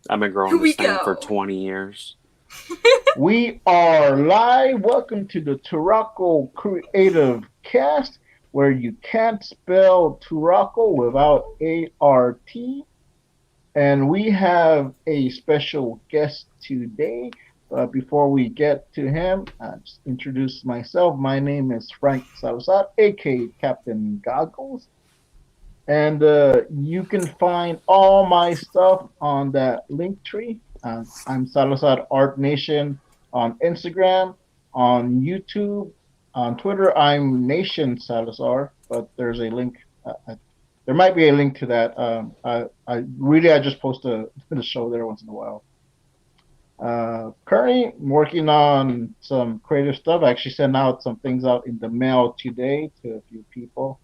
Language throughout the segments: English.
I've been growing this thing for 20 years. We are live. Welcome to the Turaco Creative Cast, where you can't spell Turaco without A-R-T. And we have a special guest today. But before we get to him, I'll just introduce myself. My name is Frank Salazar, aka Captain Goggles. And you can find all my stuff on that link tree. I'm Salazar Art Nation on Instagram, on YouTube, on Twitter. I'm Nation Salazar, but there's a link. There might be a link to that. I just post the show there once in a while. Currently working on some creative stuff. I actually sent out some things out in the mail today to a few people.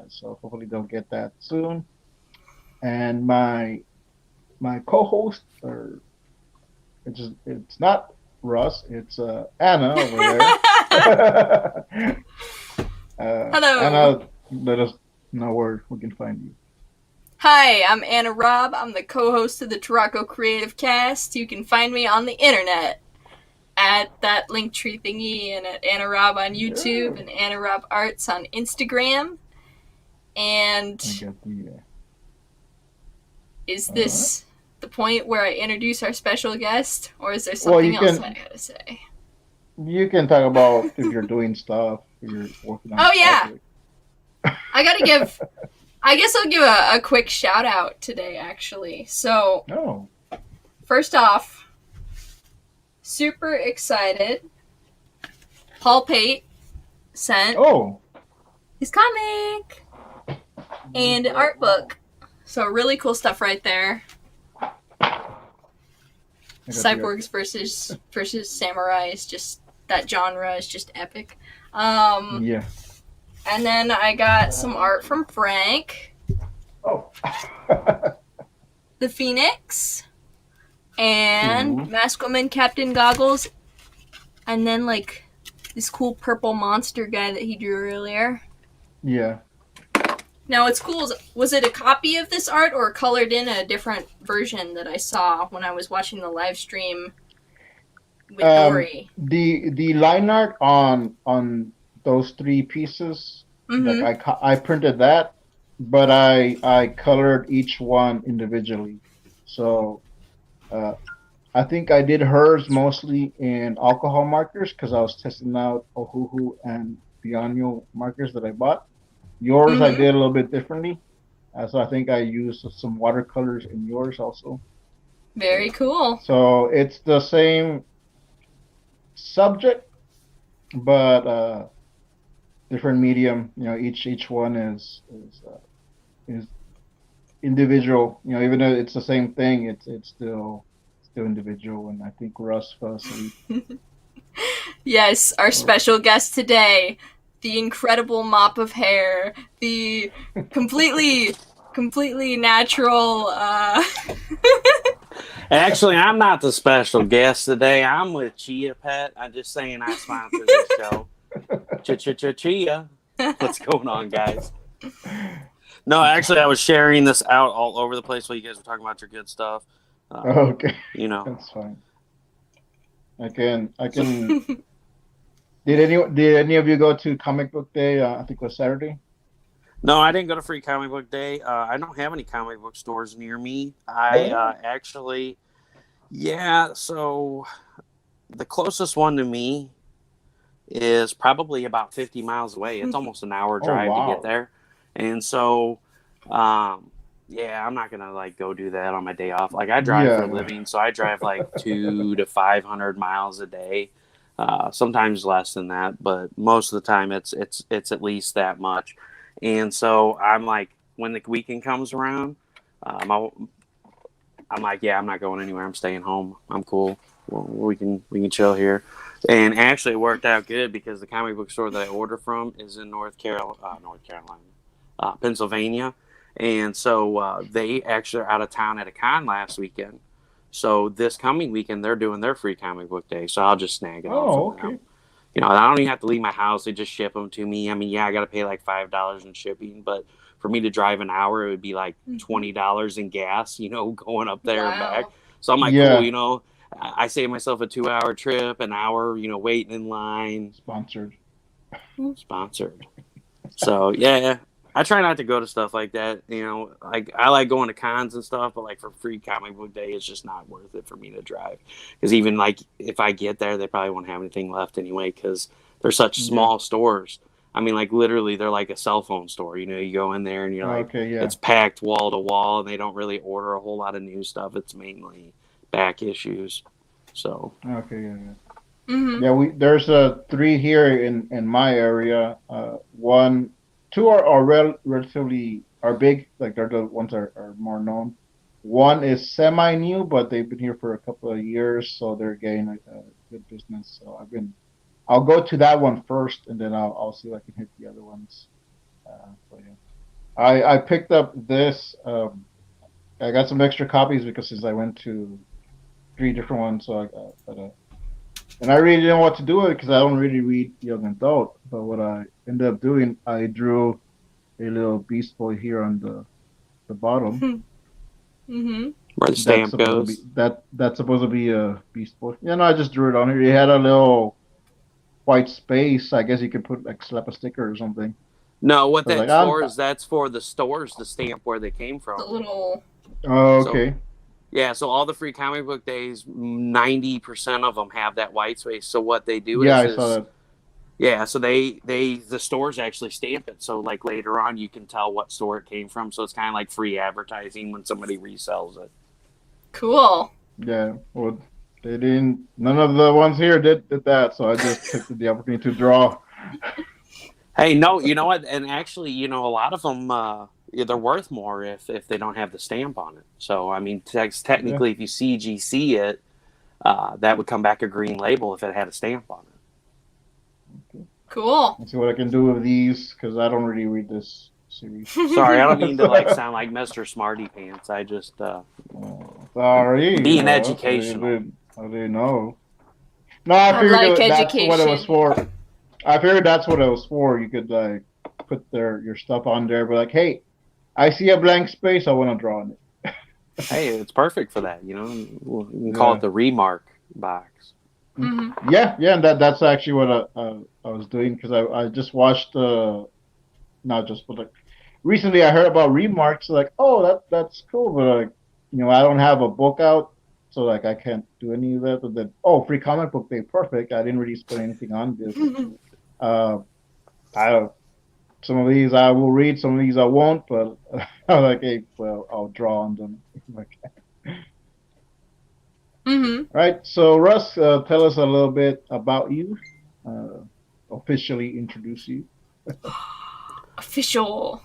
So hopefully they'll get that soon. And my co-host, or it's not Russ, it's Anna over there. Hello. Anna, let us know where we can find you. Hi, I'm Anna Raub. I'm the co-host of the TuracoCreativeCast. You can find me on the internet at that link tree thingy and at Anna Raub on YouTube and Anna Raub Arts on Instagram. And is this the point where I introduce our special guest, or is there something else I gotta say? You can talk about if you're doing stuff, if you're working on. Oh yeah, I guess I'll give a quick shout out today, actually. So, First off, super excited. Paul Pate sent his comic and art book. So really cool stuff right there. Cyborgs versus samurais, just that genre is just epic. Yeah. And then I got some art from Frank. The Phoenix. And MASKUP Captain Goggles. And then like this cool purple monster guy that he drew earlier. Yeah. Now, what's cool is, was it a copy of this art or colored in a different version that I saw when I was watching the live stream with Dory? The line art on those three pieces, like I printed that, but I colored each one individually. So I think I did hers mostly in alcohol markers because I was testing out Ohuhu and Bianyo markers that I bought. Yours I did a little bit differently. So I think I used some watercolors in yours also. Very cool. So it's the same subject, but different medium. You know, each one is individual. You know, even though it's the same thing, it's still individual. And I think Russ fell asleep. Yes, our special guest today. The incredible mop of hair, the completely natural. Actually, I'm not the special guest today. I'm with Chia Pet. I'm just saying I sponsor this show. Chia. What's going on, guys? No, actually, I was sharing this out all over the place while you guys were talking about your good stuff. Okay. You know. That's fine. I can. Did any of you go to Comic Book Day? I think it was Saturday. No, I didn't go to Free Comic Book Day. I don't have any comic book stores near me. Actually, so the closest one to me is probably about 50 miles away. It's almost an hour drive to get there. And so, I'm not going to like go do that on my day off. Like I drive for a living, so I drive like 200 to 500 miles a day. Sometimes less than that, but most of the time it's at least that much. And so I'm like, when the weekend comes around, I'm like, I'm not going anywhere. I'm staying home. I'm cool. We can chill here. And actually, it worked out good because the comic book store that I order from is in North Carolina, Pennsylvania, and so they actually are out of town at a con last weekend. So this coming weekend, they're doing their Free Comic Book Day. So I'll just snag it off of them. You know, I don't even have to leave my house. They just ship them to me. I mean, I got to pay like $5 in shipping, but for me to drive an hour, it would be like $20 in gas, going up there and back. So I'm like, cool, I save myself a 2-hour trip, an hour, waiting in line. Sponsored. So yeah, I try not to go to stuff like that. Like I like going to cons and stuff, but like for free comic book day, it's just not worth it for me to drive. Because even like if I get there, they probably won't have anything left anyway. Because they're such small stores. I mean, like literally, they're like a cell phone store. You go in there and you're like, it's packed wall to wall, and they don't really order a whole lot of new stuff. It's mainly back issues. So there's 3 here in my area. 2 are relatively big, like they're the ones that are more known. 1 is semi new, but they've been here for a couple of years, so they're getting a good business. So I'll go to that one first, and then I'll see if I can hit the other ones. I picked up this. I got some extra copies because since I went to 3 different ones, so and I really didn't know what to do with it because I don't really read young adult. But what I ended up doing, I drew a little beast boy here on the bottom. Where the stamp goes. That's supposed to be a beast boy. I just drew it on here. It had a little white space. I guess you could put slap a sticker or something. No, what that's for is that's for the stores to stamp where they came from. The little. Oh, okay. So all the free comic book days, 90% of them have that white space. So what they do I saw that. Yeah, so the stores actually stamp it. So like later on, you can tell what store it came from. So it's kind of like free advertising when somebody resells it. Cool. Yeah, well, they didn't. None of the ones here did that. So I just took the opportunity to draw. Hey, no, you know what? And actually, a lot of them. They're worth more if they don't have the stamp on it. So, I mean, technically, if you CGC it, that would come back a green label if it had a stamp on it. Okay. Cool. Let's see what I can do with these, because I don't really read this series. Sorry, I don't mean to sound like Mr. Smarty Pants. I just sorry. Being educational. I didn't know. No, I figured that's what it was for. I figured that's what it was for. You could put your stuff on there, but hey, I see a blank space. I want to draw on it. Hey, it's perfect for that. You can call it the remark box. Mm-hmm. Yeah, and that's actually what I was doing because I just watched recently I heard about remarks. That's cool, but I don't have a book out, so I can't do any of that. But then free comic book day, perfect. I didn't really spend anything on this. Some of these I will read, some of these I won't, but I'm like, hey, well, I'll draw on them if I can. Mm-hmm. Right, so Russ, tell us a little bit about you. Officially introduce you. Official.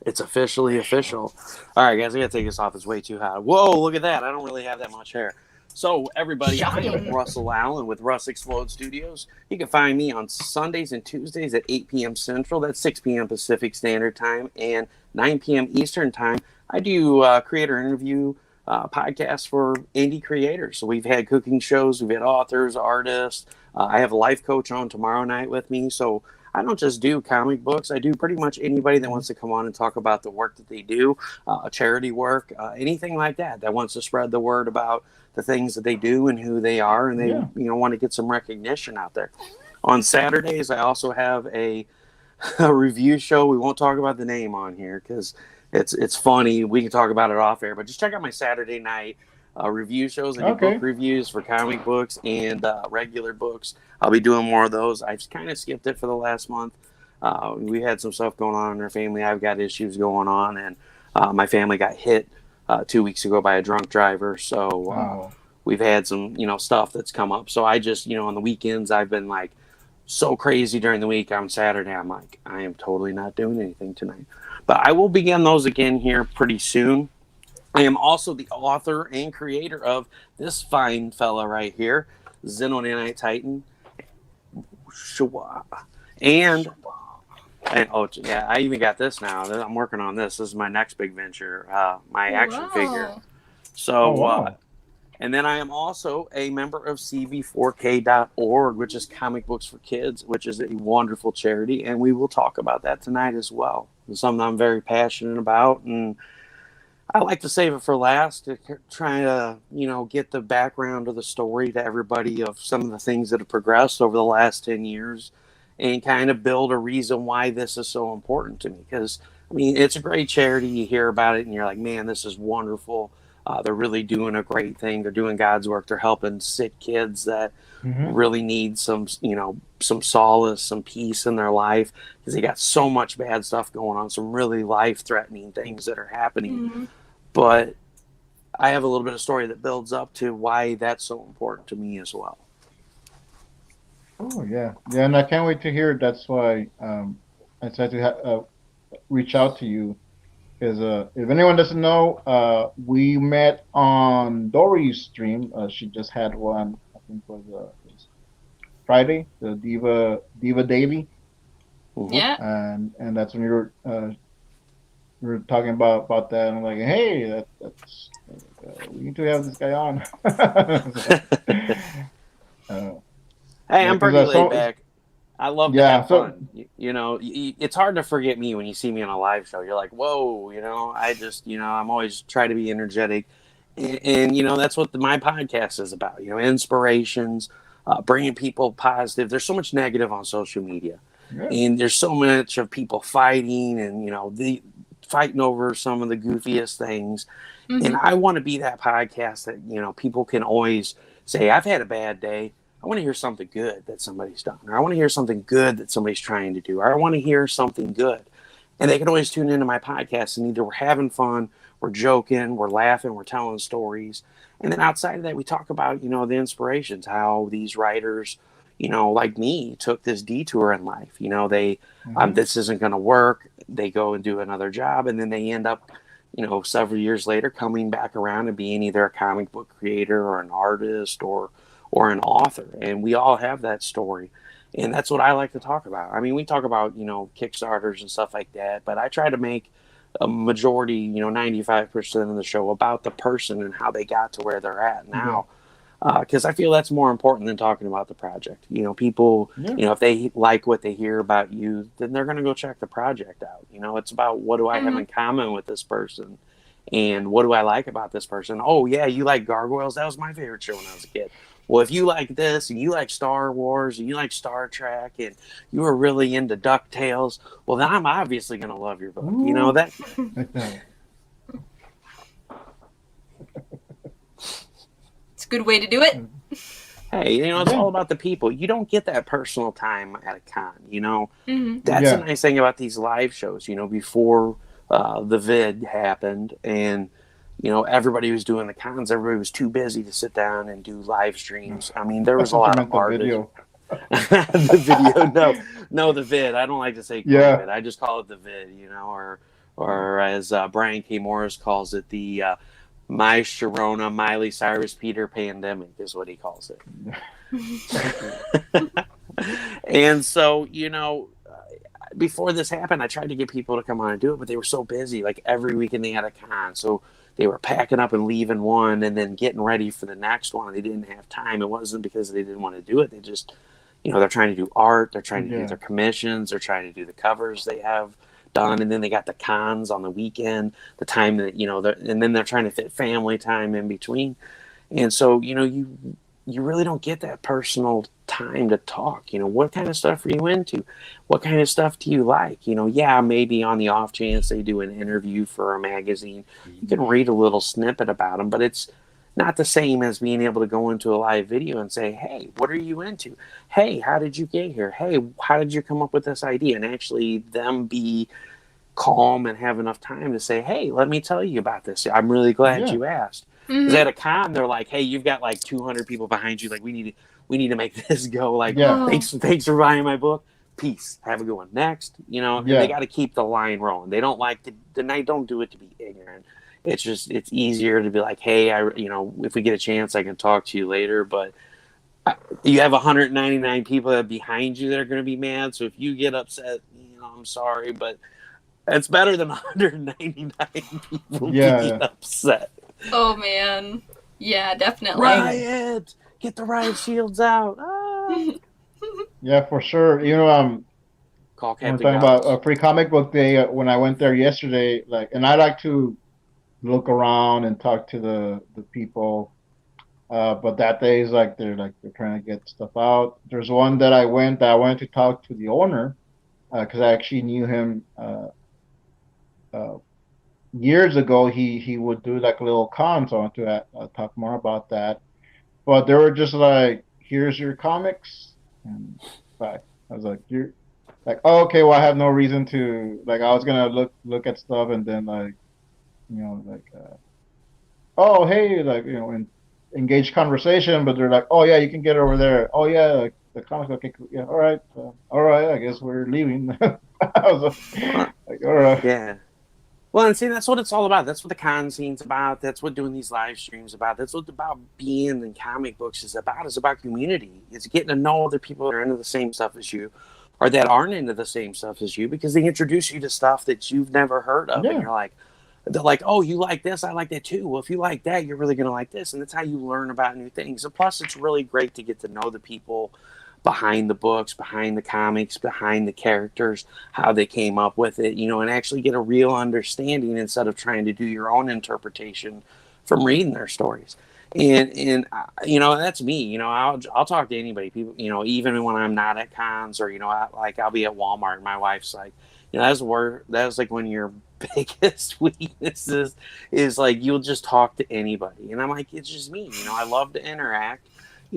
It's officially official. All right, guys, I gotta take this off. It's way too hot. Whoa, look at that. I don't really have that much hair. So, everybody, I am Russell Allen with Russ Explode Studios. You can find me on Sundays and Tuesdays at 8 p.m. Central. That's 6 p.m. Pacific Standard Time and 9 p.m. Eastern Time. I do creator interview podcasts for indie creators. So we've had cooking shows, we've had authors, artists. I have a life coach on tomorrow night with me. So I don't just do comic books. I do pretty much anybody that wants to come on and talk about the work that they do, charity work, anything like that wants to spread the word about the things that they do and who they are, and they want to get some recognition out there. On Saturdays, I also have a review show. We won't talk about the name on here because it's funny. We can talk about it off air, but just check out my Saturday night review shows. I do book reviews for comic books and regular books. I'll be doing more of those. I've kind of skipped it for the last month. We had some stuff going on in our family. I've got issues going on, and my family got hit 2 weeks ago by a drunk driver. So we've had some, stuff that's come up. So I just, on the weekends, I've been so crazy during the week. On Saturday, I'm like, I am totally not doing anything tonight. But I will begin those again here pretty soon. I am also the author and creator of this fine fella right here, Xenonanite Titan. And I even got this now. I'm working on this. This is my next big venture, my action figure. So, and then I am also a member of CB4K.org, which is Comic Books for Kids, which is a wonderful charity, and we will talk about that tonight as well. It's something I'm very passionate about, and I like to save it for last to try to, get the background of the story to everybody of some of the things that have progressed over the last 10 years and kind of build a reason why this is so important to me. Because, it's a great charity. You hear about it and you're like, man, this is wonderful. They're really doing a great thing. They're doing God's work. They're helping sick kids that really need some solace, some peace in their life because they got so much bad stuff going on, some really life-threatening things that are happening. But I have a little bit of story that builds up to why that's so important to me as well. Oh, yeah. Yeah, and I can't wait to hear it. That's why I decided to reach out to you. Because if anyone doesn't know, we met on Dory's stream. She just had one, I think it was Friday, the Diva Daily. Yeah. And that's when you were talking about that, and I'm like, hey, that's we need to have this guy on. Hey, I'm pretty laid back. I love to have fun. It's hard to forget me when you see me on a live show. You're like, whoa, I just, I'm always try to be energetic. And that's what my podcast is about, inspirations, bringing people positive. There's so much negative on social media. Yeah. And there's so much of people fighting and, fighting over some of the goofiest things. And I want to be that podcast that, people can always say, I've had a bad day. I want to hear something good that somebody's done. Or I want to hear something good that somebody's trying to do. Or I want to hear something good. And they can always tune into my podcast and either we're having fun, we're joking, we're laughing, we're telling stories. And then outside of that, we talk about, the inspirations, how these writers, like me, took this detour in life. They, this isn't going to work. They go and do another job. And then they end up, several years later coming back around and being either a comic book creator or an artist or an author. And we all have that story. And that's what I like to talk about. We talk about, Kickstarters and stuff like that, but I try to make a majority, 95% of the show about the person and how they got to where they're at now. Because I feel that's more important than talking about the project. People, if they like what they hear about you, then they're going to go check the project out. It's about what do I have in common with this person and what do I like about this person? Oh, yeah, you like gargoyles? That was my favorite show when I was a kid. Well, if you like this and you like Star Wars and you like Star Trek and you were really into DuckTales, well, then I'm obviously going to love your book. Ooh. That. It's a good way to do it. Hey, it's all about the people. You don't get that personal time at a con, That's the nice thing about these live shows, before the vid happened and everybody was doing the cons. Everybody was too busy to sit down and do live streams. There was a lot of artists. Video. The video, no, the vid. I don't like to say COVID. I just call it the vid, or as Brian K. Morris calls it, the My Sharona Miley Cyrus Peter pandemic is what he calls it. And so, before this happened, I tried to get people to come on and do it, but they were so busy. Like every weekend they had a con, so they were packing up and leaving one and then getting ready for the next one. They didn't have time. It wasn't because they didn't want to do it. They just, they're trying to do art. They're trying to do their commissions. They're trying to do the covers they have done. And then they got the cons on the weekend, the time that, and then they're trying to fit family time in between. And so, you really don't get that personal time to talk. What kind of stuff are you into? What kind of stuff do you like? Maybe on the off chance they do an interview for a magazine, you can read a little snippet about them, but it's not the same as being able to go into a live video and say, hey, what are you into? Hey, how did you get here? Hey, how did you come up with this idea? And actually them be calm and have enough time to say, hey, let me tell you about this. I'm really glad you asked. Because at a con, they're like, hey, you've got like 200 people behind you. Like, we need to make this go. Like, thanks for buying my book. Peace. Have a good one. Next, they got to keep the line rolling. They don't like don't do it to be ignorant. It's just, it's easier to be like, hey, if we get a chance, I can talk to you later. But you have 199 people that are behind you that are going to be mad. So if you get upset, I'm sorry, but it's better than 199 people being upset. Oh man, yeah, definitely. Riot! Get the riot shields out! Ah! Yeah, for sure. Call We're Captain talking Gauss. about a free comic book day when I went there yesterday. And I like to look around and talk to the people. But that day is they're trying to get stuff out. There's one that I went to talk to the owner because I actually knew him years ago. He would do little cons. So I want to talk more about that. But they were just like, "Here's your comics," and bye. I was like, "You're like, oh, okay. Well, I have no reason to I was gonna look at stuff and then oh hey, and engage conversation, but they're like, oh yeah, you can get over there. Oh yeah, the comics. Okay, cool. Yeah, all right. I guess we're leaving. I was like, all right. Yeah. Well, and see, that's what it's all about. That's what the con scene's about. That's what doing these live streams about. That's what about being in comic books is about. It's about community. It's getting to know other people that are into the same stuff as you, or that aren't into the same stuff as you, because they introduce you to stuff that you've never heard of, and they're like, oh, you like this? I like that too. Well, if you like that, you're really gonna like this, and that's how you learn about new things. And plus, it's really great to get to know the people behind the books, behind the comics, behind the characters, how they came up with it, and actually get a real understanding instead of trying to do your own interpretation from reading their stories. And that's me. I'll talk to anybody. People, even when I'm not at cons or I'll be at Walmart. And my wife's like, that's like one of your biggest weaknesses is like you'll just talk to anybody. And I'm like, it's just me. I love to interact.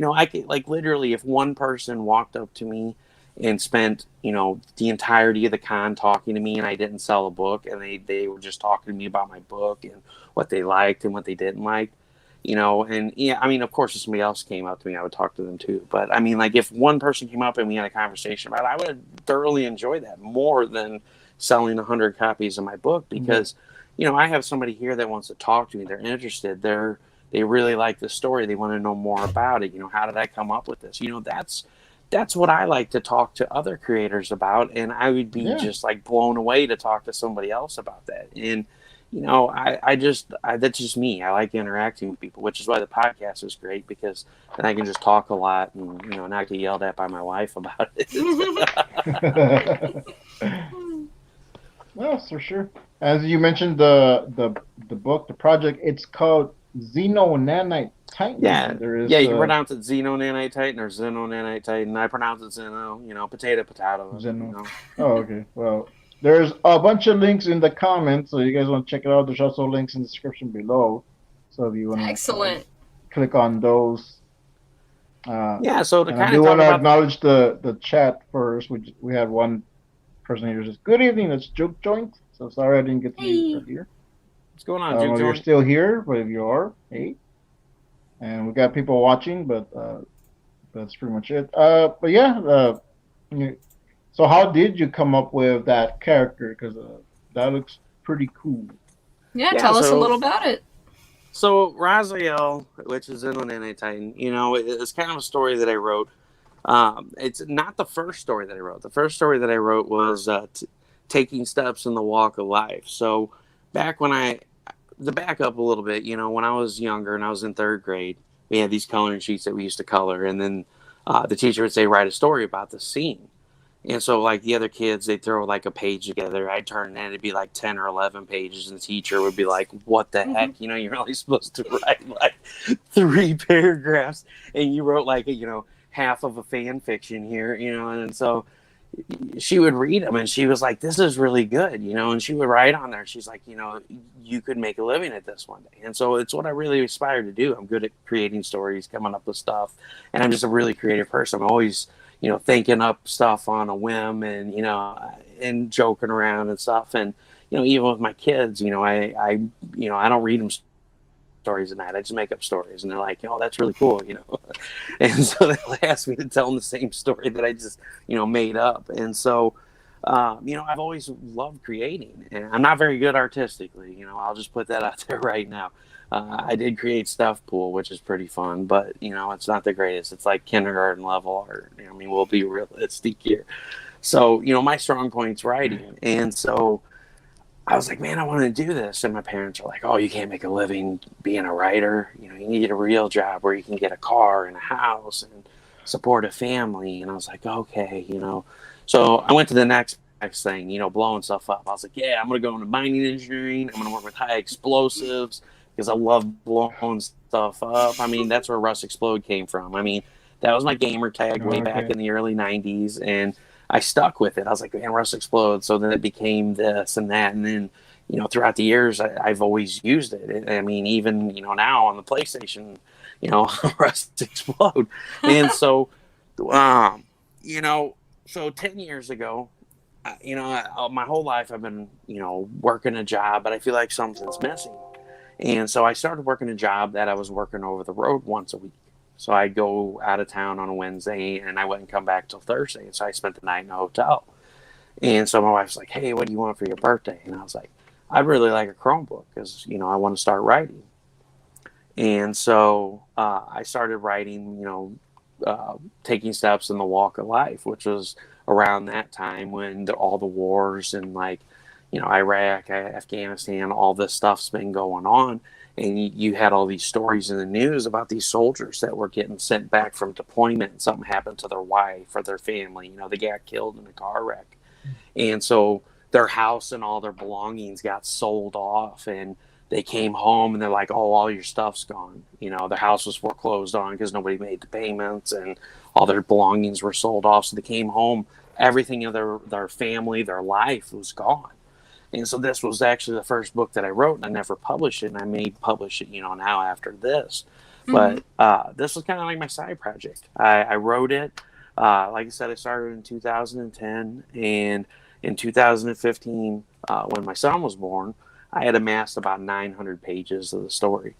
I could literally if one person walked up to me and spent, the entirety of the con talking to me and I didn't sell a book and they were just talking to me about my book and what they liked and what they didn't like, and yeah, I mean, of course, if somebody else came up to me, I would talk to them too. But I mean, if one person came up and we had a conversation about it, I would thoroughly enjoy that more than selling 100 copies of my book because, I have somebody here that wants to talk to me. They're interested. They really like the story. They want to know more about it. How did I come up with this? That's what I like to talk to other creators about. And I would be just blown away to talk to somebody else about that. And, that's just me. I like interacting with people, which is why the podcast is great because then I can just talk a lot and, not get yelled at by my wife about it. Well, for sure. As you mentioned, the book, the project, it's called Xenonanite Titan. Yeah, you pronounce it Xenonanite Titan or Xenonanite Titan. I pronounce it Xeno, potato. Xeno. Oh, okay. Well, there's a bunch of links in the comments, so you guys want to check it out. There's also links in the description below. So if you want to click on those. So to kind of I do want to acknowledge the chat first. We had one person here who says, "Good evening, it's Joke Joint." So sorry I didn't get to you earlier. What's going on, Joke Joint? You're still here, but if you are, hey. And we got people watching, but that's pretty much it. But yeah, so how did you come up with that character? Because that looks pretty cool. Yeah, tell us a little about it. So Raziel, which is Xenonanite Titan, it's kind of a story that I wrote. It's not the first story that I wrote. The first story that I wrote was taking steps in the walk of life. So back when to back up a little bit, when I was younger and I was in third grade, we had these coloring sheets that we used to color. And then the teacher would say, write a story about the scene. And so the other kids, they'd throw a page together. I'd turn and it'd be 10 or 11 pages. And the teacher would be like, what the heck? You're only supposed to write 3 paragraphs. And you wrote half of a fan fiction here, and so she would read them and she was like, this is really good, and she would write on there. She's like, you could make a living at this one day. And so it's what I really aspire to do. I'm good at creating stories, coming up with stuff. And I'm just a really creative person. I'm always, thinking up stuff on a whim and, and joking around and stuff. And, even with my kids, I don't read them stories and that. I just make up stories and they're like, oh, that's really cool, and so they'll ask me to tell them the same story that I just made up. And so I've always loved creating, and I'm not very good artistically, I'll just put that out there right now. I did create Stuff Pool, which is pretty fun, but it's not the greatest. It's like kindergarten level art. I mean, we'll be realistic here. So my strong point's writing. And so I was like, man, I want to do this. And my parents are like, oh, you can't make a living being a writer. You need a real job where you can get a car and a house and support a family. And I was like, okay, So I went to the next thing, you know, blowing stuff up. I was like, yeah, I'm going to go into mining engineering. I'm going to work with high explosives because I love blowing stuff up. I mean, that's where Russ Explode came from. I mean, that was my gamer tag way back in the early 90s, and I stuck with it. I was like, man, Russ Explode. So then it became this and that, and then, you know, throughout the years, I've always used it. I mean, even, you know, now on the PlayStation, you know, Russ Explode. And so, you know, so 10 years ago, you know, my whole life I've been, you know, working a job, but I feel like something's missing. And so I started working a job that I was working over the road once a week. So I'd go out of town on a Wednesday and I wouldn't come back till Thursday. And so I spent the night in a hotel. And so my wife's like, hey, what do you want for your birthday? And I was like, I'd really like a Chromebook because, you know, I want to start writing. And so I started writing, you know, Taking Steps in the Walk of Life, which was around that time when all the wars and, like, you know, Iraq, Afghanistan, all this stuff's been going on. And you had all these stories in the news about these soldiers that were getting sent back from deployment and something happened to their wife or their family. You know, they got killed in a car wreck. And so their house and all their belongings got sold off, and they came home and they're like, oh, all your stuff's gone. You know, their house was foreclosed on because nobody made the payments and all their belongings were sold off. So they came home, everything of their family, their life was gone. And so this was actually the first book that I wrote, and I never published it, and I may publish it, you know, now after this. But this was kind of like my side project. I wrote it. Like I said, I started in 2010, and in 2015, when my son was born, I had amassed about 900 pages of the story.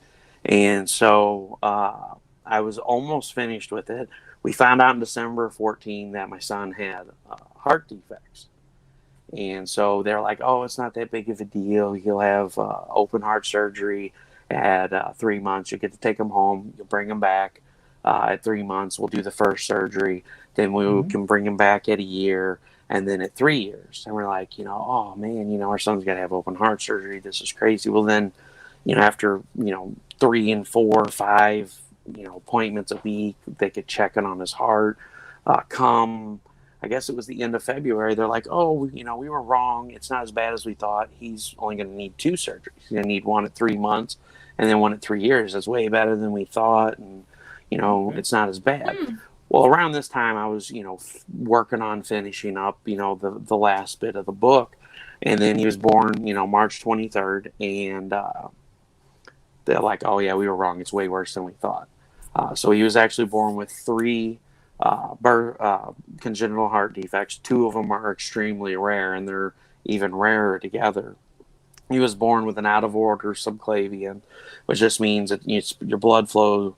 And so I was almost finished with it. We found out in December 14 that my son had heart defects. And so they're like, oh, it's not that big of a deal. He'll have open heart surgery at 3 months. You get to take him home. You'll bring him back at 3 months. We'll do the first surgery. Then we can bring him back at a year. And then at 3 years. And we're like, you know, oh, man, you know, our son's got to have open heart surgery. This is crazy. Well, then, you know, after, you know, 3 and 4 or 5, you know, appointments a week, they could check in on his heart. I guess it was the end of February. They're like, oh, you know, we were wrong. It's not as bad as we thought. He's only going to need 2 surgeries. He's going to need one at 3 months and then one at 3 years. That's way better than we thought. And, you know, it's not as bad. Well, around this time, I was, you know, working on finishing up, you know, the last bit of the book. And then he was born, you know, March 23rd. And they're like, oh, yeah, we were wrong. It's way worse than we thought. So he was actually born with 3 congenital heart defects. 2 of them are extremely rare, and they're even rarer together. He was born with an out-of-order subclavian, which just means that your blood flow,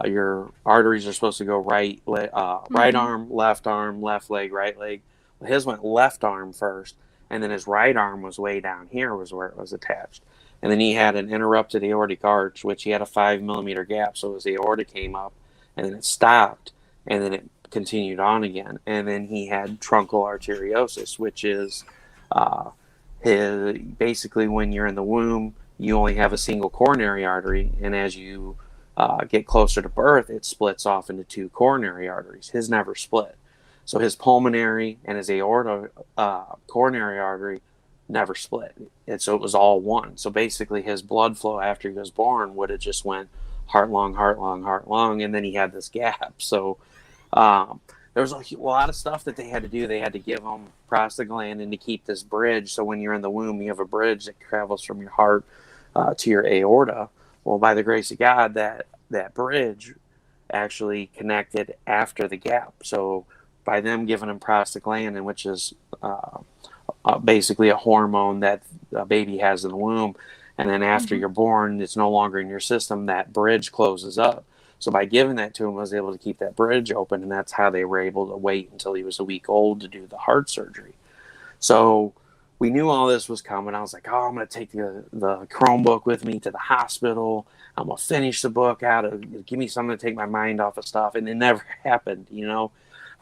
your arteries are supposed to go right arm, left leg, right leg. Well, his went left arm first, and then his right arm was way down here was where it was attached. And then he had an interrupted aortic arch, which he had a 5 millimeter gap, so his aorta came up, and then it stopped. And then it continued on again. And then he had truncal arteriosus, which is basically when you're in the womb, you only have a single coronary artery. And as you get closer to birth, it splits off into 2 coronary arteries. His never split. So his pulmonary and his aorta coronary artery never split. And so it was all one. So basically his blood flow after he was born would have just went heart long, and then he had this gap. So there was a lot of stuff that they had to do. They had to give him prostaglandin to keep this bridge. So when you're in the womb, you have a bridge that travels from your heart to your aorta. Well, by the grace of God, that bridge actually connected after the gap. So by them giving him prostaglandin, which is basically a hormone that a baby has in the womb, and then after you're born, it's no longer in your system, that bridge closes up. So by giving that to him, I was able to keep that bridge open, and that's how they were able to wait until he was a week old to do the heart surgery. So we knew all this was coming. I was like, oh, I'm going to take the Chromebook with me to the hospital. I'm going to finish the book out. Give me something to take my mind off of stuff. And it never happened, you know.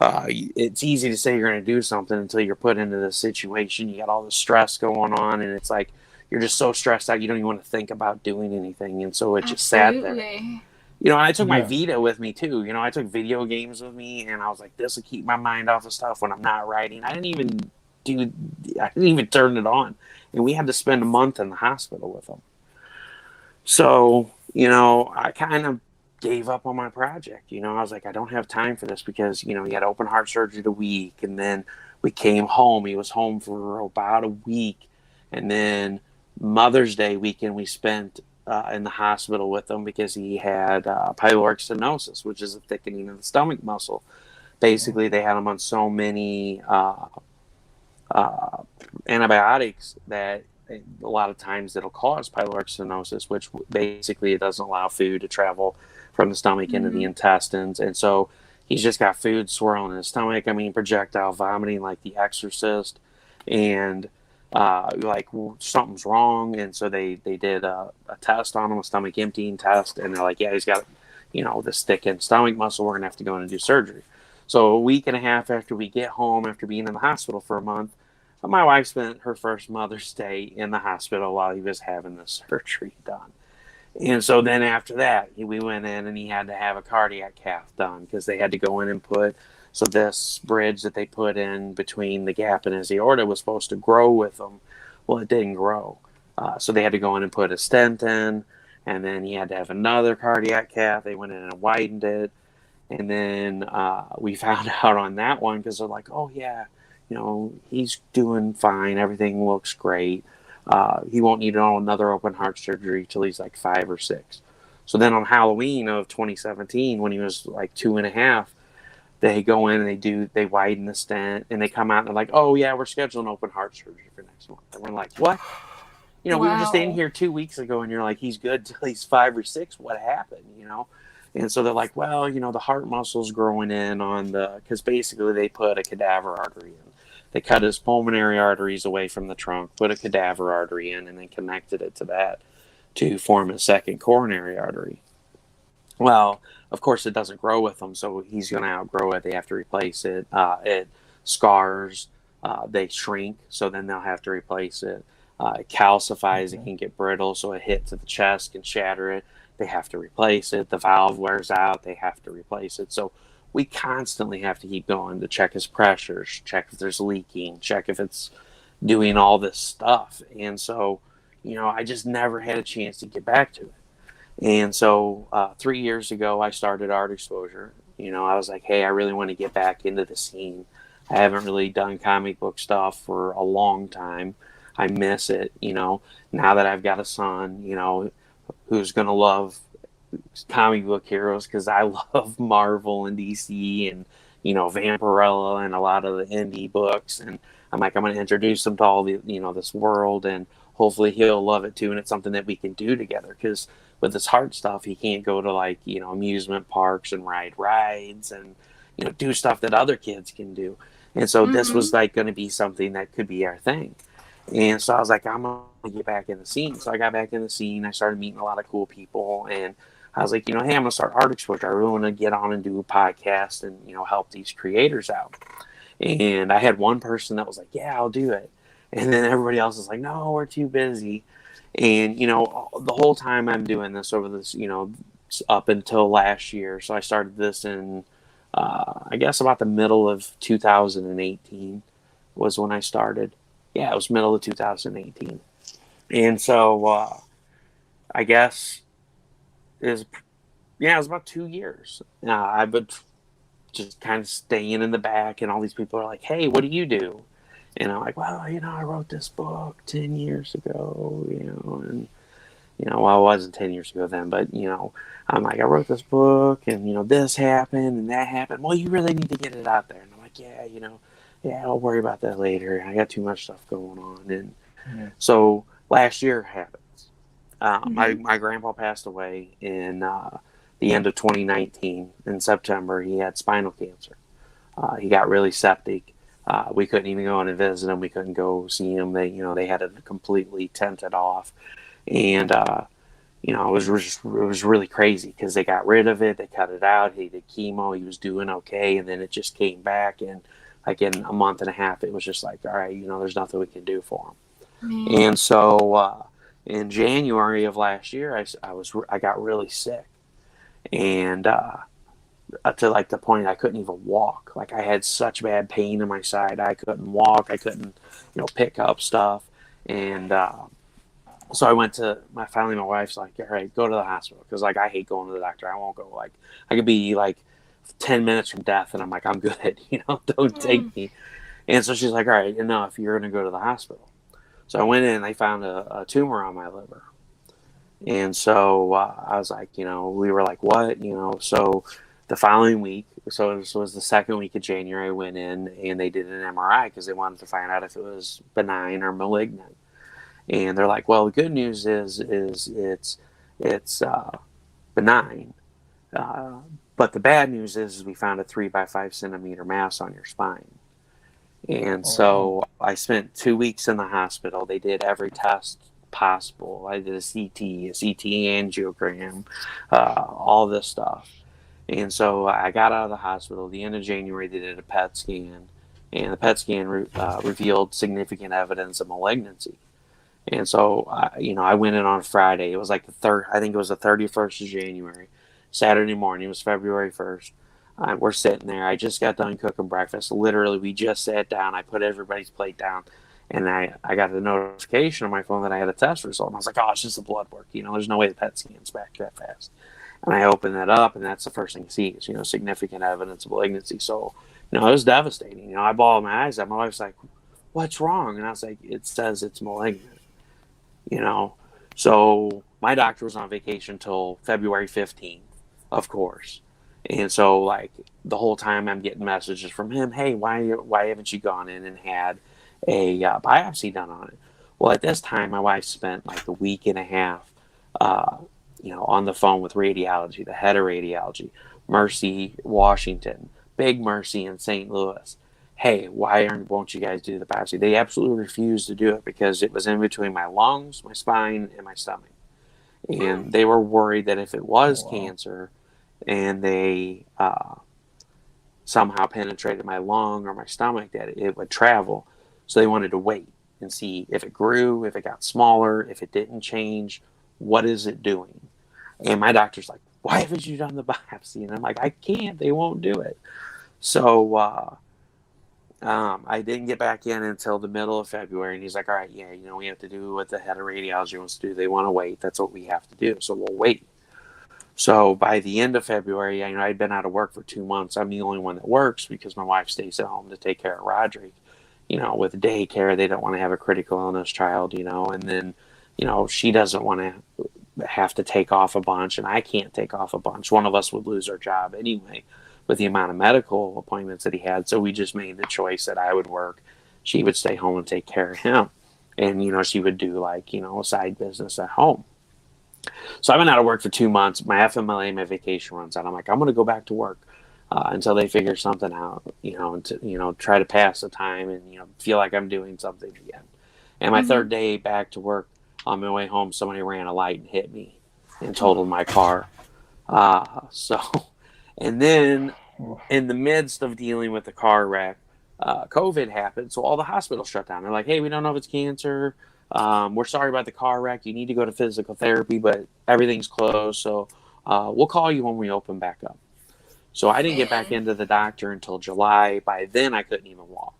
It's easy to say you're going to do something until you're put into this situation. You got all the stress going on, and it's like you're just so stressed out you don't even want to think about doing anything. And so it just sat there. I took my Vita with me too. I took video games with me, and I was like, this will keep my mind off of stuff when I'm not writing. I didn't even turn it on, and we had to spend a month in the hospital with him. So, I kind of gave up on my project. I was like, I don't have time for this because, he had open heart surgery the week, and then we came home. He was home for about a week, and then Mother's Day weekend we spent in the hospital with him because he had pyloric stenosis, which is a thickening of the stomach muscle. Basically, they had him on so many antibiotics that a lot of times it'll cause pyloric stenosis, which basically it doesn't allow food to travel from the stomach into the intestines. And so he's just got food swirling in his stomach. I mean, projectile vomiting like The Exorcist. And something's wrong. And so they did a test on him, a stomach emptying test. And they're like, yeah, he's got, this thickened stomach muscle. We're going to have to go in and do surgery. So a week and a half after we get home, after being in the hospital for a month, my wife spent her first Mother's Day in the hospital while he was having the surgery done. And so then after that, we went in and he had to have a cardiac cath done because they had to go in and put, so this bridge that they put in between the gap in his aorta was supposed to grow with him. Well, it didn't grow. So they had to go in and put a stent in, and then he had to have another cardiac cath. They went in and widened it. And then we found out on that one because they're like, oh, yeah, he's doing fine. Everything looks great. He won't need another open heart surgery till he's like 5 or 6. So then on Halloween of 2017, when he was like 2.5, they go in and they widen the stent, and they come out and they're like, oh yeah, we're scheduling open heart surgery for next month. And we're like, what? We were just in here 2 weeks ago, and you're like, he's good till he's 5 or 6. What happened? And so they're like, well, the heart muscle's growing in on because basically they put a cadaver artery in. They cut his pulmonary arteries away from the trunk, put a cadaver artery in, and then connected it to that to form a second coronary artery. Well, of course, it doesn't grow with him, so he's going to outgrow it. They have to replace it. It scars. They shrink, so then they'll have to replace it. It calcifies. It can get brittle, so a hit to the chest can shatter it. They have to replace it. The valve wears out. They have to replace it. So we constantly have to keep going to check his pressures, check if there's leaking, check if it's doing all this stuff. And so, I just never had a chance to get back to it. And so 3 years ago, I started Art Exposure. I was like, hey, I really want to get back into the scene. I haven't really done comic book stuff for a long time. I miss it, now that I've got a son, who's going to love comic book heroes because I love Marvel and DC and, Vampirella and a lot of the indie books. And I'm like, I'm going to introduce him to all the, this world, and hopefully he'll love it too. And it's something that we can do together because with this heart stuff, he can't go to amusement parks and ride rides and, do stuff that other kids can do. And so this was going to be something that could be our thing. And so I was like, I'm going to get back in the scene. So I got back in the scene. I started meeting a lot of cool people. And I was like, hey, I'm going to start Art Exposure. I really want to get on and do a podcast and, help these creators out. And I had one person that was like, yeah, I'll do it. And then everybody else is like, no, we're too busy. And, the whole time I'm doing this over this, up until last year. So I started this in, I guess about the middle of 2018 was when I started. Yeah, it was middle of 2018. And so I guess it was about 2 years. I've been just kind of staying in the back, and all these people are like, hey, what do you do? And I'm like, well, I wrote this book 10 years ago, and, well, it wasn't 10 years ago then, but, I'm like, I wrote this book, and, this happened and that happened. Well, you really need to get it out there. And I'm like, yeah, I'll worry about that later. I got too much stuff going on. And so last year happens. My grandpa passed away in the end of 2019. In September, he had spinal cancer. He got really septic. We couldn't even go in and visit him. We couldn't go see him. They had it completely tented off. And, it was really crazy because they got rid of it. They cut it out. He did chemo. He was doing okay. And then it just came back. And like in a month and a half, it was just like, all right, there's nothing we can do for him. And so in January of last year, I got really sick. and to like the point I couldn't even walk. Like I had such bad pain in my side, I couldn't walk. I couldn't, pick up stuff. And so I went to finally my wife's like, all right, go to the hospital, because like I hate going to the doctor. I won't go. Like I could be like 10 minutes from death, and I'm like, I'm good. Don't take me. And so she's like, all right, enough. You're gonna go to the hospital. So I went in, and they found a tumor on my liver. And so I was like, we were like, what? So the following week, so this was the second week of January, I went in and they did an MRI because they wanted to find out if it was benign or malignant. And they're like, well, the good news is it's benign. But the bad news is we found a 3 by 5 centimeter mass on your spine. And so I spent 2 weeks in the hospital. They did every test possible. I did a CT angiogram, all this stuff. And so I got out of the hospital. The end of January, they did a PET scan, and the PET scan revealed significant evidence of malignancy. And so, I went in on Friday. It was like I think it was the 31st of January. Saturday morning, it was February 1st. We're sitting there. I just got done cooking breakfast. Literally, we just sat down. I put everybody's plate down, and I got the notification on my phone that I had a test result. And I was like, oh, it's just the blood work. There's no way the PET scan's back that fast. And I opened that up, and that's the first thing you see is, significant evidence of malignancy. So, it was devastating. I bawled my eyes out. My wife's like, what's wrong? And I was like, it says it's malignant. So my doctor was on vacation till February 15th, of course. And so like the whole time I'm getting messages from him, hey, why haven't you gone in and had a biopsy done on it? Well, at this time, my wife spent like a week and a half, on the phone with radiology, the head of radiology, Mercy, Washington, Big Mercy in St. Louis. Hey, won't you guys do the biopsy? They absolutely refused to do it because it was in between my lungs, my spine, and my stomach. And they were worried that if it was cancer and they somehow penetrated my lung or my stomach, that it would travel. So they wanted to wait and see if it grew, if it got smaller, if it didn't change, what is it doing? And my doctor's like, why haven't you done the biopsy? And I'm like, I can't, they won't do it. So I didn't get back in until the middle of February, and he's like, all right, yeah, we have to do what the head of radiology wants to do. They want to wait. That's what we have to do. So we'll wait. So by the end of February, I'd been out of work for 2 months. I'm the only one that works because my wife stays at home to take care of Roderick. With daycare, they don't want to have a critical illness child, and then, she doesn't want to have to take off a bunch, and I can't take off a bunch. One of us would lose our job anyway with the amount of medical appointments that he had. So we just made the choice that I would work. She would stay home and take care of him. And, she would do like, a side business at home. So I've been out of work for 2 months. My FMLA, my vacation runs out. I'm like, I'm going to go back to work until they figure something out, and to, try to pass the time and, feel like I'm doing something again. And my third day back to work, on my way home, somebody ran a light and hit me and totaled my car. And then in the midst of dealing with the car wreck, COVID happened. So all the hospitals shut down. They're like, hey, we don't know if it's cancer. We're sorry about the car wreck. You need to go to physical therapy, but everyth's closed. So we'll call you when we open back up. So I didn't get back into the doctor until July. By then, I couldn't even walk.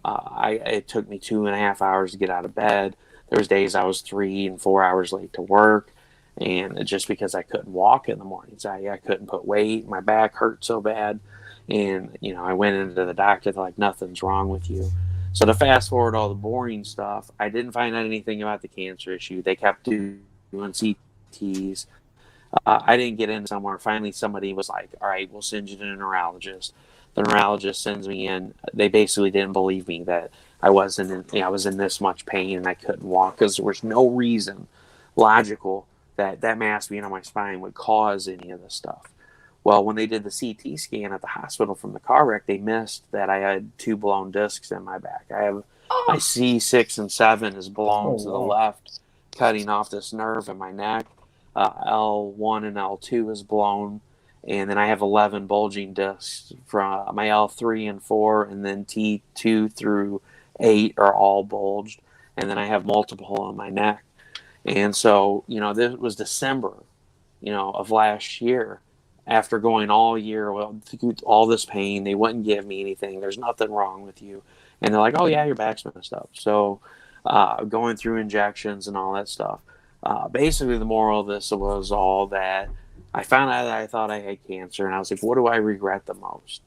It took me 2.5 hours to get out of bed. There was days I was 3 and 4 hours late to work. And just because I couldn't walk in the mornings, I couldn't put weight. My back hurt so bad. And, I went into the doctor. They're like, nothing's wrong with you. So to fast forward all the boring stuff, I didn't find out anything about the cancer issue. They kept doing CTs. I didn't get in somewhere. Finally, somebody was like, all right, we'll send you to a neurologist. The neurologist sends me in. They basically didn't believe me that I was in this much pain and I couldn't walk, because there was no reason logical that mass being on my spine would cause any of this stuff. Well, when they did the CT scan at the hospital from the car wreck, they missed that I had 2 blown discs in my back. I have my C6 and 7 is blown to the left, cutting off this nerve in my neck. L1 and L2 is blown. And then I have 11 bulging discs from my L3 and 4, and then T2 through 8 are all bulged. And then I have multiple on my neck. And so, this was December of last year, after going all year, well, through all this pain, they wouldn't give me anything. There's nothing wrong with you. And they're like, oh yeah, your back's messed up. So going through injections and all that stuff. Basically, the moral of this was all that I found out that I thought I had cancer, and I was like, what do I regret the most?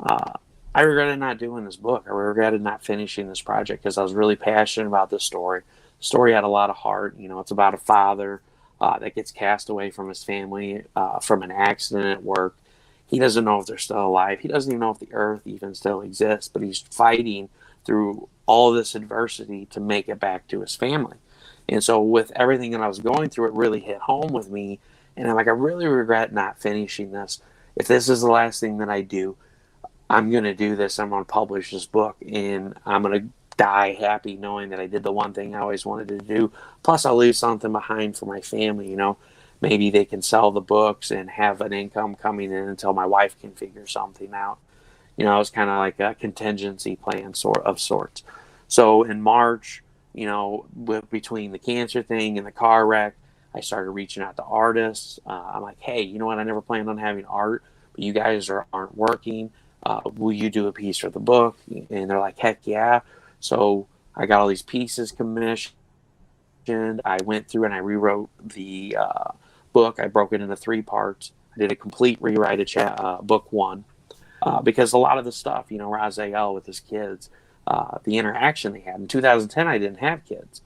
I regretted not doing this book. I regretted not finishing this project because I was really passionate about this story. The story had a lot of heart. It's about a father that gets cast away from his family from an accident at work. He doesn't know if they're still alive. He doesn't even know if the earth even still exists, but he's fighting through all this adversity to make it back to his family. And so with everything that I was going through, it really hit home with me. And I'm like, I really regret not finishing this. If this is the last thing that I do, I'm going to do this. I'm going to publish this book, and I'm going to die happy knowing that I did the one thing I always wanted to do. Plus, I'll leave something behind for my family. Maybe they can sell the books and have an income coming in until my wife can figure something out. It was kind of like a contingency plan of sorts. So in March, between the cancer thing and the car wreck, I started reaching out to artists. I'm like, hey, you know what? I never planned on having art, but you guys aren't working. Will you do a piece for the book? And they're like, heck yeah. So I got all these pieces commissioned. I went through and I rewrote the book. I broke it into 3 parts. I did a complete rewrite of book 1 because a lot of the stuff, Russ Allen with his kids, the interaction they had. In 2010, I didn't have kids.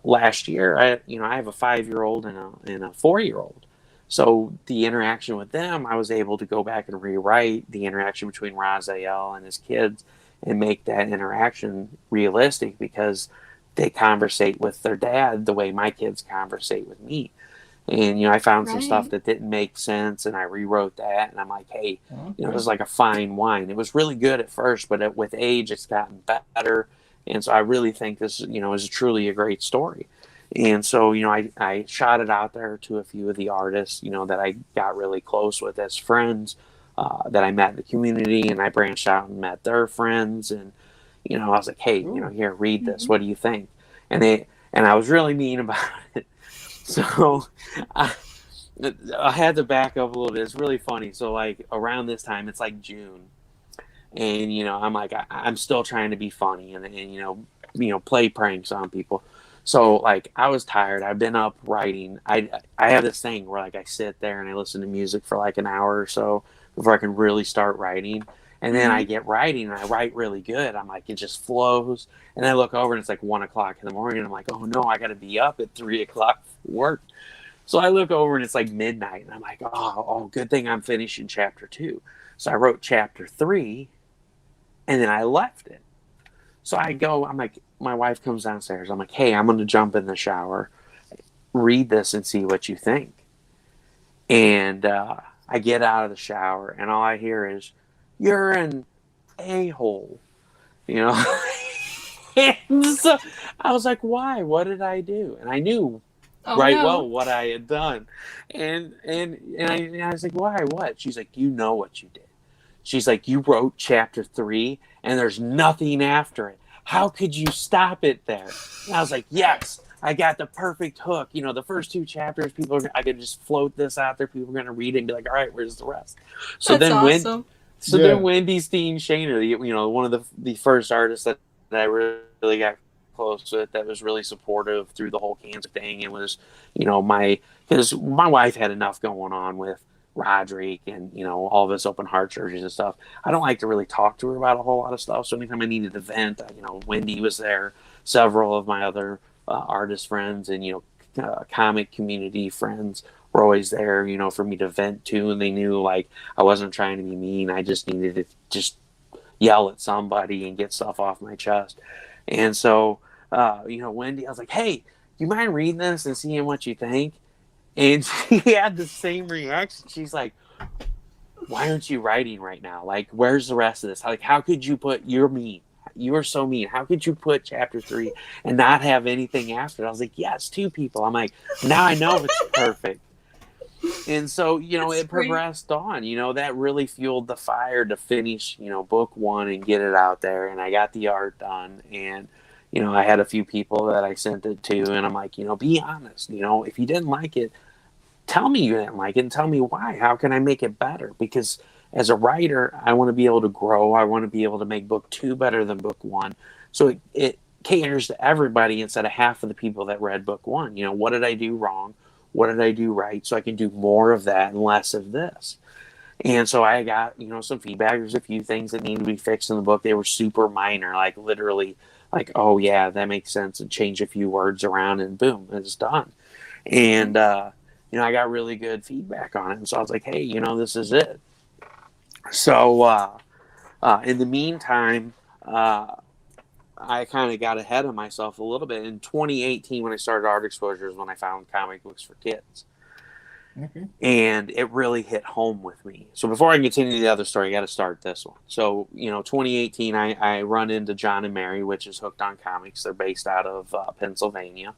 Last year, I have a 5-year-old and a 4-year-old. So the interaction with them, I was able to go back and rewrite the interaction between Russ Allen and his kids and make that interaction realistic because they conversate with their dad the way my kids conversate with me. And, I found some stuff that didn't make sense, and I rewrote that. And I'm like, hey, it was like a fine wine. It was really good at first, but with age, it's gotten better. And so I really think this, is truly a great story. And so, I shot it out there to a few of the artists, that I got really close with as friends, that I met in the community, and I branched out and met their friends. And, I was like, hey, here, read this. What do you think? And I was really mean about it. So I had to back up a little bit. It's really funny. So like around this time, it's like June. And, I'm like, I'm still trying to be funny and play pranks on people. So like I was tired. I've been up writing. I have this thing where like I sit there and I listen to music for like an hour or so before I can really start writing. And then I get writing and I write really good. I'm like, it just flows. And I look over and it's like 1 o'clock in the morning. And I'm like, oh no, I got to be up at 3 o'clock for work. So I look over and it's like midnight. And I'm like, oh, good thing I'm finishing chapter 2. So I wrote chapter 3 and then I left it. So I go, I'm like, my wife comes downstairs. I'm like, hey, I'm going to jump in the shower, read this and see what you think. And I get out of the shower and all I hear is, you're an a-hole, And so I was like, why? What did I do? And I knew well what I had done. And I was like, why? What? She's like, you know what you did. She's like, you wrote chapter 3 and there's nothing after it. How could you stop it there? And I was like, yes, I got the perfect hook. The first 2 chapters, I could just float this out there. People are going to read it and be like, all right, where's the rest? So that's awesome. Then Wendy Steen Shaner, one of the first artists that I really got close with, that was really supportive through the whole cancer thing. It was, because my wife had enough going on with Roderick and, all of his open heart surgeries and stuff. I don't like to really talk to her about a whole lot of stuff. So anytime I needed to vent, Wendy was there, several of my other artist friends and, comic community friends were always there, for me to vent to. And they knew like I wasn't trying to be mean. I just needed to just yell at somebody and get stuff off my chest. And so, Wendy, I was like, hey, you mind reading this and seeing what you think? And she had the same reaction. She's like, why aren't you writing right now? Like, where's the rest of this? Like, how could you you're mean. You are so mean. How could you put chapter 3 and not have anything after it? I was like, yes, 2 people. I'm like, now I know it's perfect. And so, it progressed on. That really fueled the fire to finish, book 1 and get it out there. And I got the art done. And, I had a few people that I sent it to. And I'm like, be honest. If you didn't like it, tell me you didn't like it and tell me why. How can I make it better? Because as a writer, I want to be able to grow. I want to be able to make book 2 better than book 1. So it caters to everybody instead of half of the people that read book 1. You know, what did I do wrong? What did I do right? So I can do more of that and less of this. And so I got, you know, some feedback. There's a few things that need to be fixed in the book. They were super minor, like literally like, oh yeah, that makes sense, and change a few words around and boom, it's done. And, you know, I got really good feedback on it. And so I was like, hey, you know, this is it. So in the meantime, I kind of got ahead of myself a little bit. In 2018, when I started Art Exposure, is when I found comic books for kids. Okay. And it really hit home with me. So before I continue the other story, I got to start this one. So, you know, 2018, I run into John and Mary, which is Hooked on Comics. They're based out of Pennsylvania.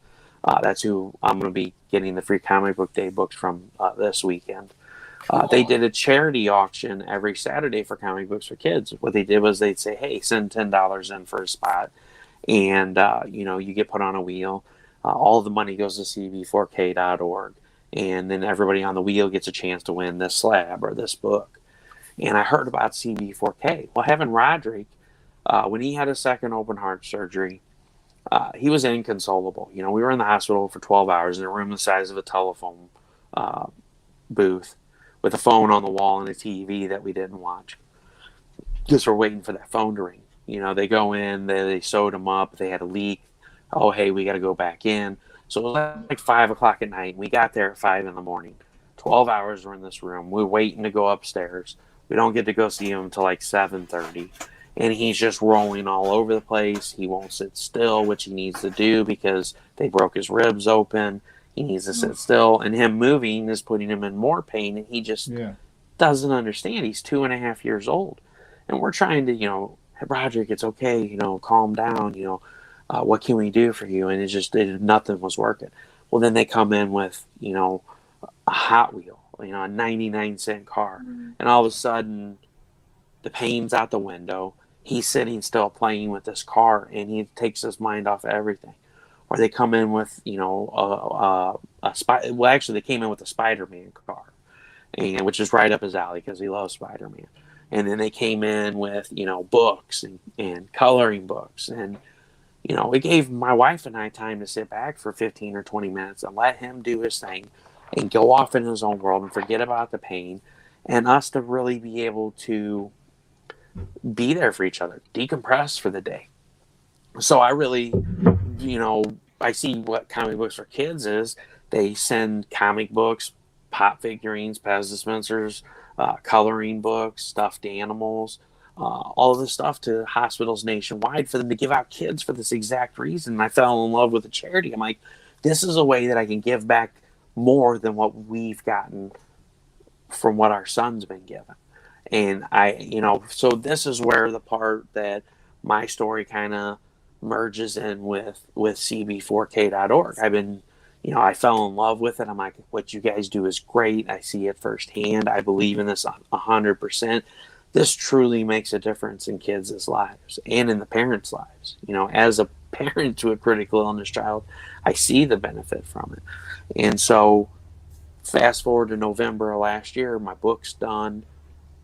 That's who I'm going to be getting the free comic book day books from this weekend. Cool. They did a charity auction every Saturday for comic books for kids. What they did was they'd say, hey, send $10 in for a spot. And, you know, you get put on a wheel. All the money goes to CB4K.org. And then everybody on the wheel gets a chance to win this slab or this book. And I heard about CB4K. Well, having Roderick, when he had a second open heart surgery, he was inconsolable. You know, we were in the hospital for 12 hours in a room the size of a telephone booth with a phone on the wall and a TV that we didn't watch. Just we're waiting for that phone to ring. You know, they go in, they sewed him up, they had a leak. Oh, hey, we got to go back in. So it was like 5 o'clock at night. We got there at 5 in the morning. 12 hours we're in this room. We're waiting to go upstairs. We don't get to go see him until like 7:30. And he's just rolling all over the place. He won't sit still, which he needs to do because they broke his ribs open. He needs to sit still. And him moving is putting him in more pain. And he just doesn't understand. He's 2.5 years old. And we're trying to, you know, hey, Roderick, it's okay. You know, calm down. You know, what can we do for you? And nothing was working. Well, then they come in with, you know, a Hot Wheel, you know, a 99-cent car. And all of a sudden, the pain's out the window. He's sitting still playing with this car, and he takes his mind off of everything. Or they come in with, you know, well, actually, they came in with a Spider-Man car, and which is right up his alley because he loves Spider-Man. And then they came in with, you know, books and coloring books. And, you know, it gave my wife and I time to sit back for 15 or 20 minutes and let him do his thing and go off in his own world and forget about the pain, and us to really be able to be there for each other, decompress for the day. So I really, you know, I see what comic books for kids is. They send comic books, pop figurines, Pez dispensers, coloring books, stuffed animals, all of this stuff to hospitals nationwide for them to give out kids for this exact reason. And I fell in love with the charity. I'm like, this is a way that I can give back more than what we've gotten from what our son's been given. And I, you know, so this is where the part that my story kind of merges in with CB4K.org. I've been, you know, I fell in love with it. I'm like, what you guys do is great. I see it firsthand. I believe in this 100%. This truly makes a difference in kids' lives and in the parents' lives. You know, as a parent to a critical illness child, I see the benefit from it. And so fast forward to November of last year, my book's done.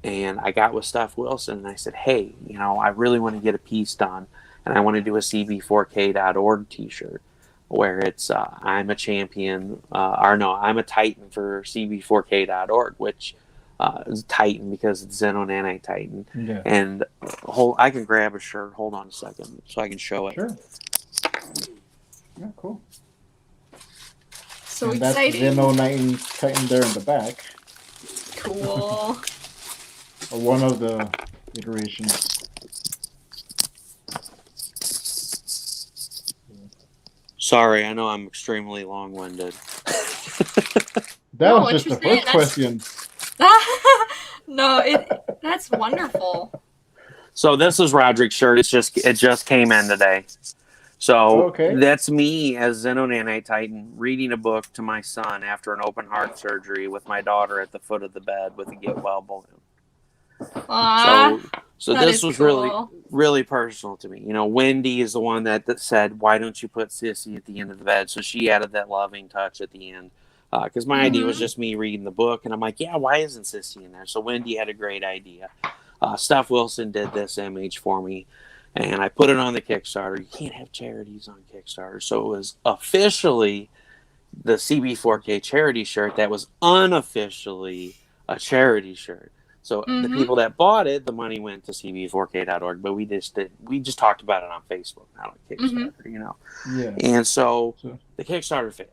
And I got with Steph Wilson and I said, hey, you know, I really want to get a piece done. And I want to do a CB4K.org t-shirt where it's I'm a champion, I'm a Titan for CB4K.org, which is Titan because it's Xenonanite Titan. Yeah. And I can grab a shirt. Hold on a second so I can show it. Sure. Yeah, cool. So and exciting. That's Xenonanite Titan there in the back. Cool. Or one of the iterations. Sorry, I know I'm extremely long-winded. That was just the first question. No, that's wonderful. So this is Roderick's shirt. It just came in today. So That's me as Xenonanite Titan reading a book to my son after an open heart surgery with my daughter at the foot of the bed with a get well balloon. So this was cool. really personal to me. You know, Wendy is the one that said, why don't you put Sissy at the end of the bed? So she added that loving touch at the end Because my idea was just me reading the book, and I'm like, yeah, why isn't Sissy in there? So Wendy had a great idea. Steph Wilson did this image for me, and I put it on the Kickstarter. You can't have charities on Kickstarter. So it was officially the CB4K charity shirt that was unofficially a charity shirt. So the people that bought it, the money went to CB4K.org, but we just talked about it on Facebook, not on Kickstarter, you know. Yeah. And so the Kickstarter failed.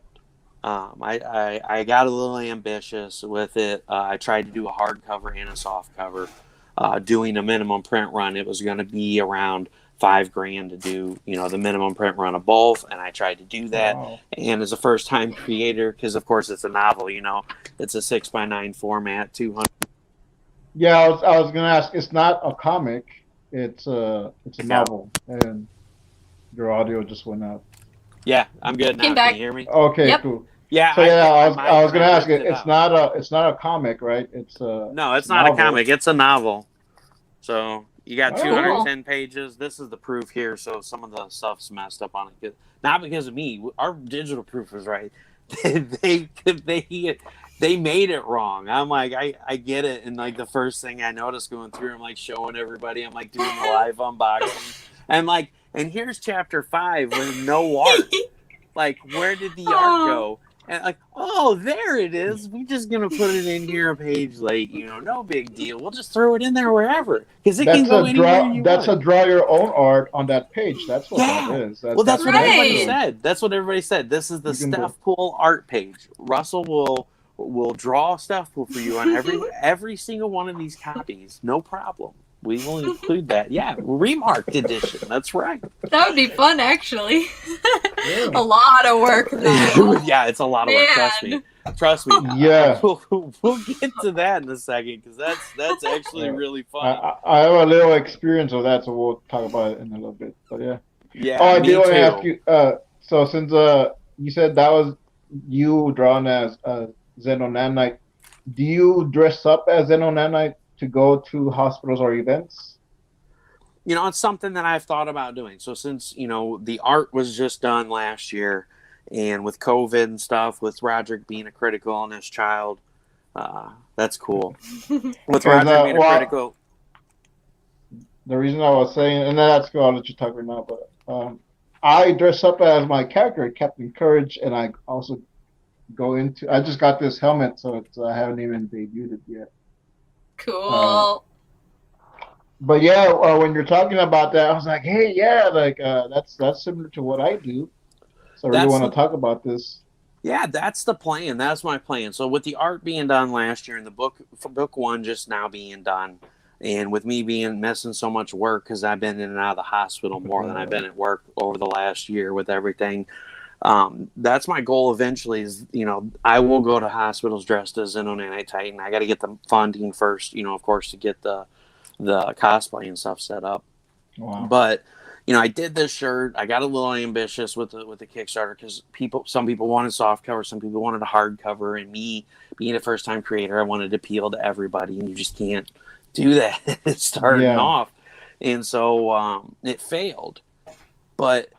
I got a little ambitious with it. I tried to do a hardcover and a soft cover. Doing a minimum print run, it was going to be around $5,000 to do, you know, the minimum print run of both, and I tried to do that. Wow. And as a first-time creator, because of course it's a novel, you know, it's a 6x9 format, 200. Yeah, I was gonna ask. It's not a comic. It's a novel, and your audio just went out. Yeah, I'm good now. Can you hear me? Okay, cool. Yeah. So I was gonna ask. It's not a comic, right? It's no, it's not a comic. It's a novel. So you got 210 pages. This is the proof here. So some of the stuff's messed up on it. Not because of me. Our digital proof was right. They made it wrong. I'm like, I get it. And like the first thing I noticed going through, I'm like showing everybody. I'm like doing a live unboxing. And like, and here's chapter 5 with no art. Like, where did the art go? And like, oh, there it is. We're just gonna put it in here a page late. You know, no big deal. We'll just throw it in there wherever because it can go anywhere you want. That's a draw your own art on that page. That's what that is. That's what everybody said. That's what everybody said. This is the Steph Pool art page. Russell will draw Steph Pool for you on every single one of these copies. No problem. We will include that. Yeah, remarked edition. That's right. That would be fun, actually. A lot of work, though. Yeah, it's a lot of work. Trust me. Yeah. We'll get to that in a second because that's actually really fun. I have a little experience of that, so we'll talk about it in a little bit. But yeah. Yeah. Oh, I did want to ask you. So since you said that was you drawn as Xenonanite, do you dress up as Xenonanite to go to hospitals or events? You know, it's something that I've thought about doing. So since, you know, the art was just done last year, and with COVID and stuff, with Roderick being a critical illness child, that's cool. With Roderick being a critical... The reason I was saying, and that's cool, I'll let you talk right now, but I dress up as my character, Captain Courage, and I also I just got this helmet, so I haven't even debuted it yet. Cool. But yeah, when you're talking about that, I was like, hey, yeah, like that's similar to what I do. So I really want to talk about this. Yeah, that's the plan. That's my plan. So with the art being done last year and the book 1 just now being done, and with me missing so much work because I've been in and out of the hospital more than I've been at work over the last year with everything. That's my goal eventually is, you know, I will go to hospitals dressed as Xenonanite Titan. I got to get the funding first, you know, of course, to get the cosplay and stuff set up. Wow. But, you know, I did this shirt. I got a little ambitious with the Kickstarter because some people wanted soft cover, some people wanted a hard cover, and me being a first time creator, I wanted to appeal to everybody, and you just can't do that starting off. And so it failed. But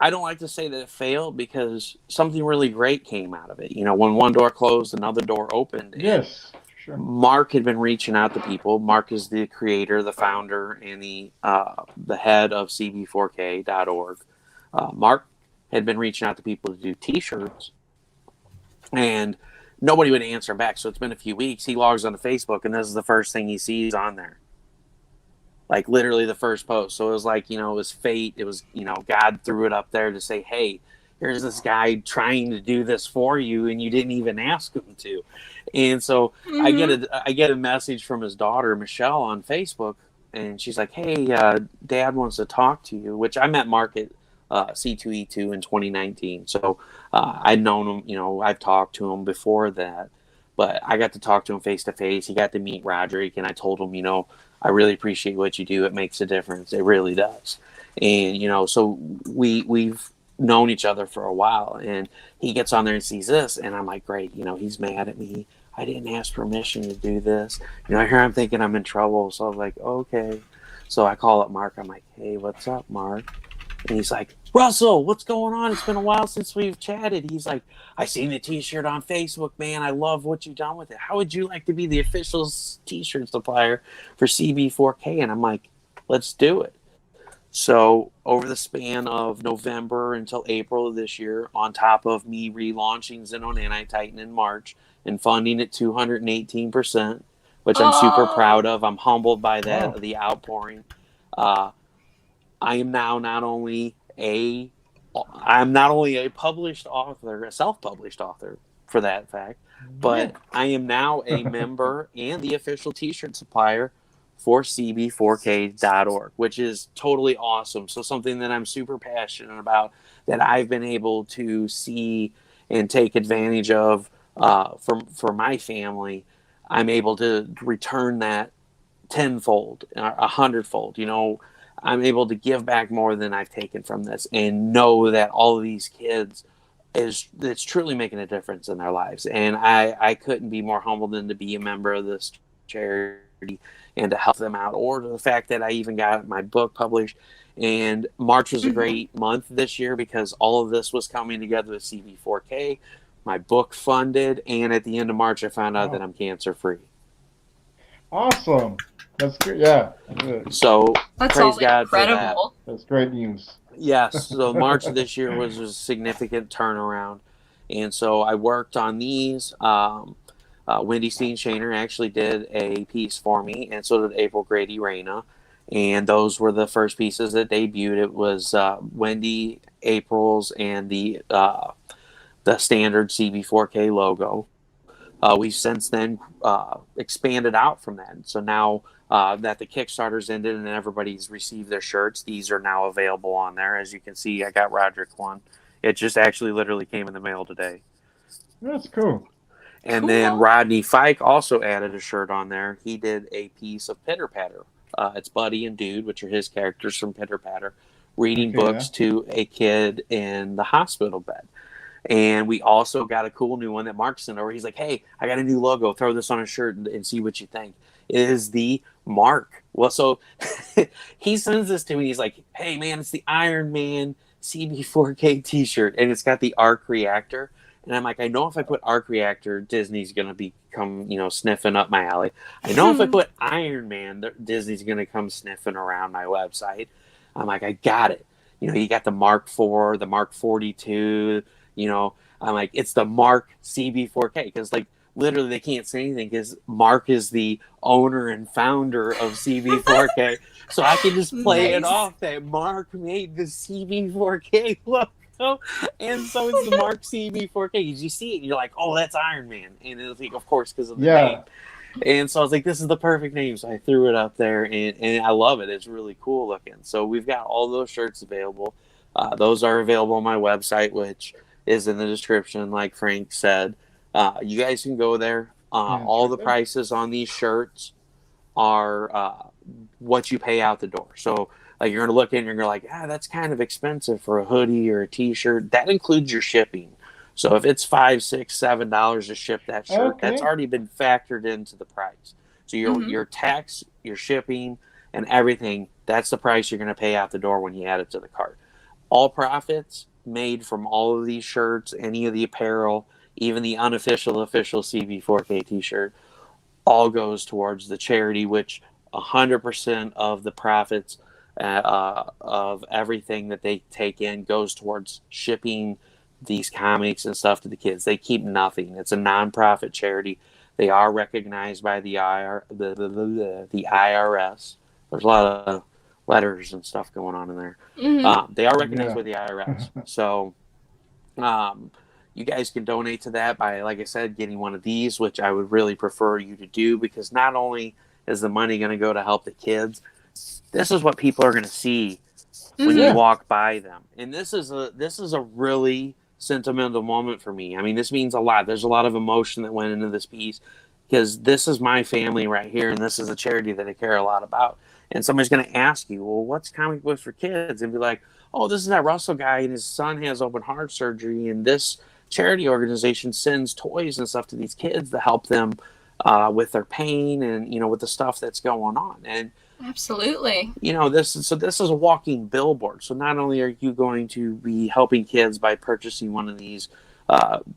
I don't like to say that it failed because something really great came out of it. You know, when one door closed, another door opened. Yes, sure. Mark had been reaching out to people. Mark is the creator, the founder, and the head of CB4K.org. Mark had been reaching out to people to do T-shirts, and nobody would answer back. So it's been a few weeks. He logs onto Facebook, and this is the first thing he sees on there. Like literally the first post. So it was like, you know, it was fate. It was, you know, God threw it up there to say, hey, here's this guy trying to do this for you, and you didn't even ask him to. And so I get a message from his daughter, Michelle, on Facebook, and she's like, hey, Dad wants to talk to you, which I met Mark at C2E2 in 2019. So I'd known him, you know, I've talked to him before that, but I got to talk to him face to face. He got to meet Roderick, and I told him, you know, I really appreciate what you do. It makes a difference. It really does. And, you know, so we've known each other for a while, and he gets on there and sees this, and I'm like, great, you know, he's mad at me. I didn't ask permission to do this. You know, here I'm thinking I'm in trouble. So I was like, okay. So I call up Mark. I'm like, hey, what's up, Mark? And he's like, Russell, what's going on? It's been a while since we've chatted. He's like, I seen the t-shirt on Facebook, man. I love what you've done with it. How would you like to be the official t-shirt supplier for CB4K? And I'm like, let's do it. So over the span of November until April of this year, on top of me relaunching Xenonanite Titan in March and funding it 218%, which I'm super proud of. I'm humbled by that, the outpouring. I am now not only a published author, a self-published author for that fact, but I am now a member and the official t-shirt supplier for CB4K.org, which is totally awesome. So something that I'm super passionate about, that I've been able to see and take advantage of for my family. I'm able to return that tenfold, 100-fold. You know, I'm able to give back more than I've taken from this, and know that all of these kids it's truly making a difference in their lives. And I couldn't be more humbled than to be a member of this charity and to help them out, or the fact that I even got my book published. And March was a great month this year because all of this was coming together with CB4K, my book funded, and at the end of March I found out that I'm cancer free. Awesome. That's good. Yeah. Good. So that's praise God incredible. for that. That's great news. Yes. So March of this year was a significant turnaround. And so I worked on these. Wendy Steenshiner actually did a piece for me, and so did April Grady Reyna. And those were the first pieces that debuted. It was Wendy, April's, and the standard CB4K logo. We've since then expanded out from that. So now that the Kickstarter's ended and everybody's received their shirts, these are now available on there. As you can see, I got Roderick one. It just actually literally came in the mail today. That's cool. And then Rodney Fike also added a shirt on there. He did a piece of Pitter Patter. It's Buddy and Dude, which are his characters from Pitter Patter, reading books to a kid in the hospital bed. And we also got a cool new one that Mark sent over. He's like, hey, I got a new logo. Throw this on a shirt and see what you think. It is the Mark. Well, so he sends this to me. He's like, hey, man, it's the Iron Man CB4K t-shirt. And it's got the arc reactor. And I'm like, I know if I put arc reactor, Disney's going to become, sniffing up my alley. I know if I put Iron Man, Disney's going to come sniffing around my website. I'm like, I got it. You got the Mark IV, the Mark 42, I'm like, it's the Mark CB4K. Because, literally they can't say anything because Mark is the owner and founder of CB4K. So I can just play it off that Mark made the CB4K logo. And so it's the Mark CB4K. You see it, and you're like, oh, that's Iron Man. And it's like, of course, because of the name. And so I was like, this is the perfect name. So I threw it up there, and I love it. It's really cool looking. So we've got all those shirts available. Those are available on my website, which is in the description, like Frank said. You guys can go there. All the prices on these shirts are what you pay out the door. So you're going to look in and you're like, that's kind of expensive for a hoodie or a t-shirt. That includes your shipping. So if it's $5, $6, $7 to ship that shirt, that's already been factored into the price. So your tax, your shipping, and everything, that's the price you're going to pay out the door when you add it to the cart. All profits made from all of these shirts, any of the apparel, even the official CB4K t-shirt, all goes towards the charity, which 100% of the profits of everything that they take in goes towards shipping these comics and stuff to the kids. They keep nothing. It's a non-profit charity. They are recognized by the IRS. There's a lot of letters and stuff going on in there. They are recognized by the IRS. So you guys can donate to that by, like I said, getting one of these, which I would really prefer you to do, because not only is the money going to go to help the kids, this is what people are going to see when you walk by them. And this is a really sentimental moment for me. I mean, this means a lot. There's a lot of emotion that went into this piece, because this is my family right here, and this is a charity that I care a lot about. And somebody's going to ask you, well, what's comic books for kids? And be like, oh, this is that Russell guy, and his son has open heart surgery, and this charity organization sends toys and stuff to these kids to help them with their pain and, with the stuff that's going on. And Absolutely. This is a walking billboard. So not only are you going to be helping kids by purchasing one of these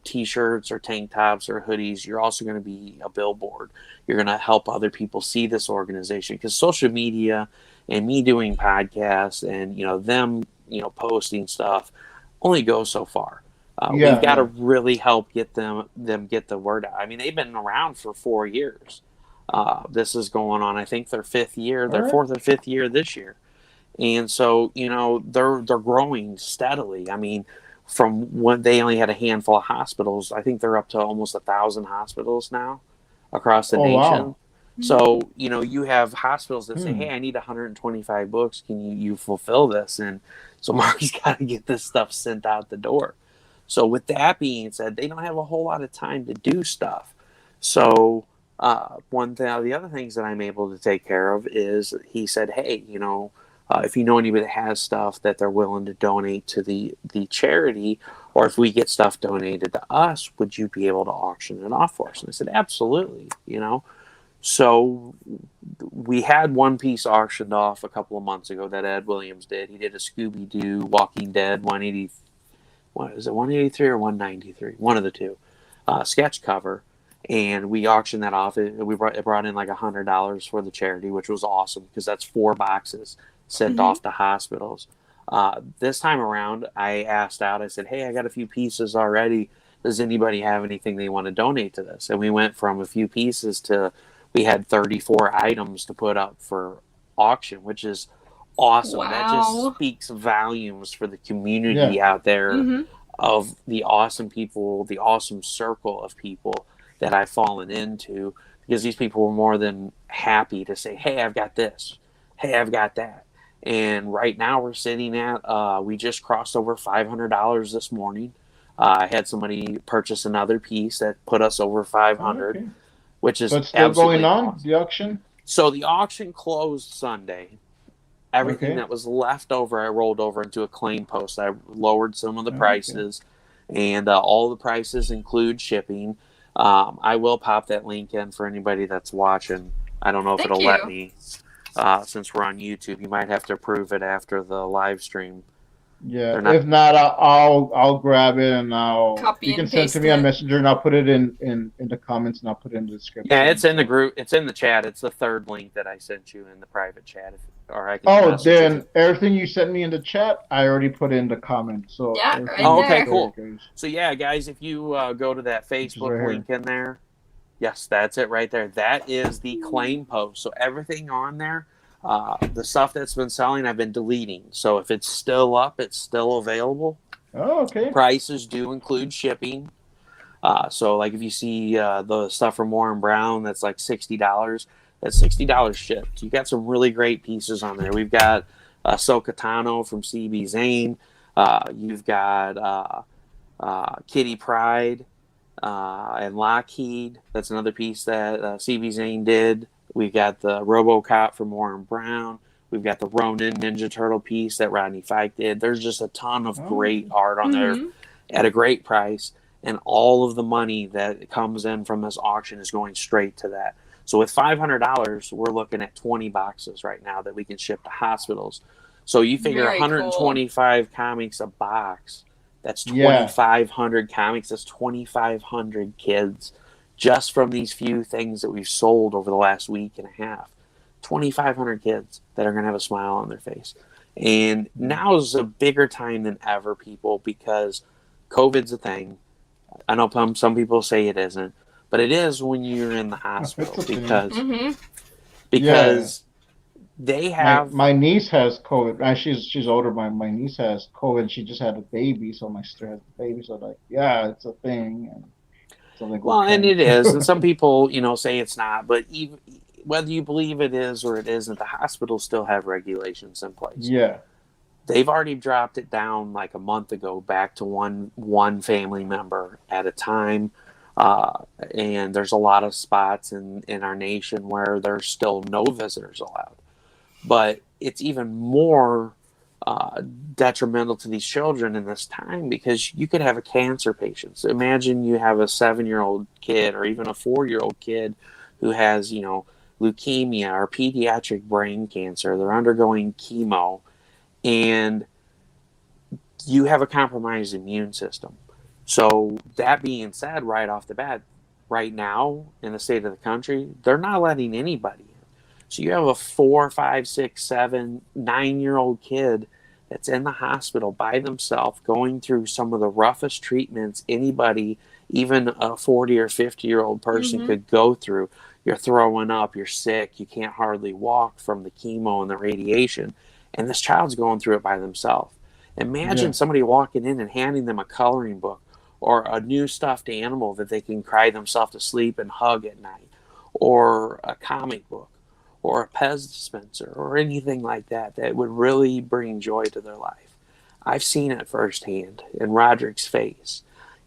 t-shirts or tank tops or hoodies, you're also going to be a billboard. You're going to help other people see this organization, because social media and me doing podcasts and them posting stuff only goes so far. We've got to really help get them get the word out. I mean, they've been around for 4 years. This is going on, I think, their 5th year, their 4th or 5th year this year. And so, they're growing steadily. I mean, from when they only had a handful of hospitals, I think they're up to almost 1,000 hospitals now across the nation. Wow. So, you have hospitals that say, hey, I need 125 books. Can you fulfill this? And so Mark's got to get this stuff sent out the door. So with that being said, they don't have a whole lot of time to do stuff. So the other things that I'm able to take care of is, he said, hey, if you know anybody that has stuff that they're willing to donate to the charity, or if we get stuff donated to us, would you be able to auction it off for us? And I said, absolutely. So we had one piece auctioned off a couple of months ago that Ed Williams did. He did a Scooby-Doo Walking Dead 180. What is it, 183 or 193? One of the two. Sketch cover. And we auctioned that off. It brought in like $100 for the charity, which was awesome, because that's 4 boxes sent off to hospitals. This time around, I asked out, I said, hey, I got a few pieces already. Does anybody have anything they want to donate to this? And we went from a few pieces to, we had 34 items to put up for auction, which is awesome. Wow. That just speaks volumes for the community out there of the awesome people, the awesome circle of people that I've fallen into, because these people were more than happy to say, hey, I've got this. Hey, I've got that. And right now we're sitting at, we just crossed over $500 this morning. I had somebody purchase another piece that put us over 500, which is still going on, awesome. The auction? So the auction closed Sunday. Everything that was left over, I rolled over into a claim post. I lowered some of the prices, and all the prices include shipping. I will pop that link in for anybody that's watching. I don't know if it'll let me. Since we're on YouTube, you might have to approve it after the live stream. Yeah, if not, I'll grab it and you can send it to me on Messenger, and I'll put it in the comments, and I'll put it in the description. Yeah, it's in the group. It's in the chat. It's the 3rd link that I sent you in the private chat. Then everything you sent me in the chat, I already put in the comments. So okay, cool. So yeah, guys, if you go to that Facebook link in there, yes, that's it right there. That is the claim post. So everything on there. The stuff that's been selling, I've been deleting. So if it's still up, it's still available. Oh, okay. Prices do include shipping. So like if you see the stuff from Warren Brown, that's like $60. That's $60 shipped. You got some really great pieces on there. We've got Sokatano from CB Zane. You've got Kitty Pride and Lockheed. That's another piece that CB Zane did. We've got the RoboCop from Warren Brown. We've got the Ronin Ninja Turtle piece that Rodney Fike did. There's just a ton of great art on there at a great price. And all of the money that comes in from this auction is going straight to that. So with $500, we're looking at 20 boxes right now that we can ship to hospitals. So you figure 125 comics a box. That's 2,500 comics. That's 2,500 kids. Just from these few things that we've sold over the last week and a half. 2,500 kids that are going to have a smile on their face. And now is a bigger time than ever, people, because COVID's a thing. I know some people say it isn't, but it is when you're in the hospital, because they have... My niece has COVID. She's older. My niece has COVID. She just had a baby, so my sister has a baby. So it's a thing. And well, and it is, and some people, say it's not, but even, whether you believe it is or it isn't, the hospitals still have regulations in place. Yeah. They've already dropped it down like a month ago back to one family member at a time, and there's a lot of spots in our nation where there's still no visitors allowed. But it's even more detrimental to these children in this time, because you could have a cancer patient. So imagine you have a 7-year-old kid or even a 4-year-old kid who has, leukemia or pediatric brain cancer. They're undergoing chemo, and you have a compromised immune system. So that being said, right off the bat, right now in the state of the country, they're not letting anybody in. So you have a 4, 5, 6, 7, 9-year-old kid that's in the hospital by themselves, going through some of the roughest treatments anybody, even a 40 or 50-year-old person, could go through. You're throwing up, you're sick, you can't hardly walk from the chemo and the radiation, and this child's going through it by themselves. Imagine somebody walking in and handing them a coloring book or a new stuffed animal that they can cry themselves to sleep and hug at night, or a comic book, or a Pez dispenser, or anything like that that would really bring joy to their life. I've seen it firsthand in Roderick's face.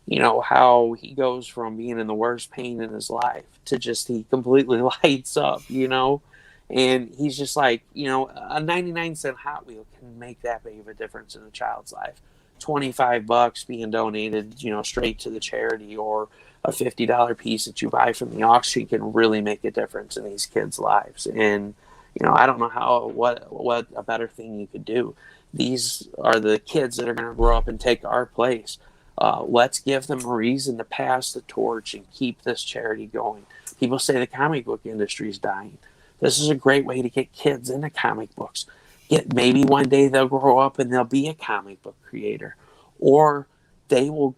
You know, how he goes from being in the worst pain in his life to just he completely lights up, you know? And he's just like, you know, a 99-cent Hot Wheel can make that big of a difference in a child's life. $25 being donated, you know, straight to the charity, or a $50 piece that you buy from the auction can really make a difference in these kids' lives. And, you know, I don't know what a better thing you could do. These are the kids that are going to grow up and take our place. Let's give them a reason to pass the torch and keep this charity going. People say the comic book industry is dying. This is a great way to get kids into comic books. Maybe one day they'll grow up and they'll be a comic book creator, or they will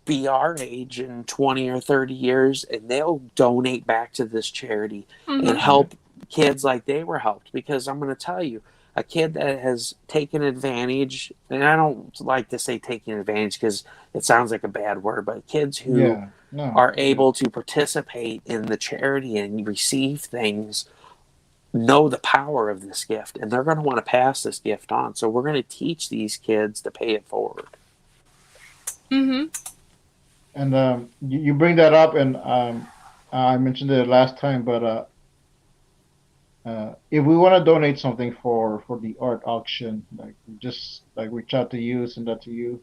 be our age in 20 or 30 years and they'll donate back to this charity and help kids like they were helped. Because I'm going to tell you, a kid that has taken advantage, and I don't like to say taking advantage because it sounds like a bad word, but kids who are able to participate in the charity and receive things know the power of this gift, and they're going to want to pass this gift on. So we're going to teach these kids to pay it forward. And you bring that up, and I mentioned it last time, but if we want to donate something for the art auction, like just like reach out to you, send that to you.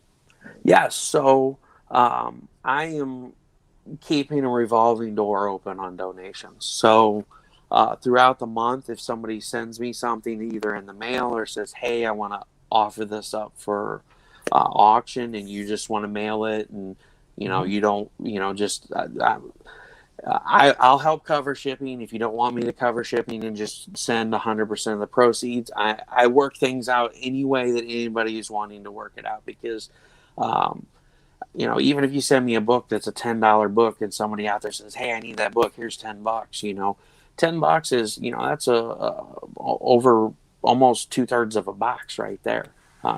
Yes. So I am keeping a revolving door open on donations. So throughout the month, if somebody sends me something either in the mail or says, hey, I want to offer this up for auction, and you just want to mail it, and you know, you don't, you know, just I'll help cover shipping. If you don't want me to cover shipping and just send 100% of the proceeds, I work things out any way that anybody is wanting to work it out. Because you know, even if you send me a book that's a $10 book and somebody out there says, hey, I need that book, here's $10, you know, $10 is, you know, that's over almost 2/3 of a box right there,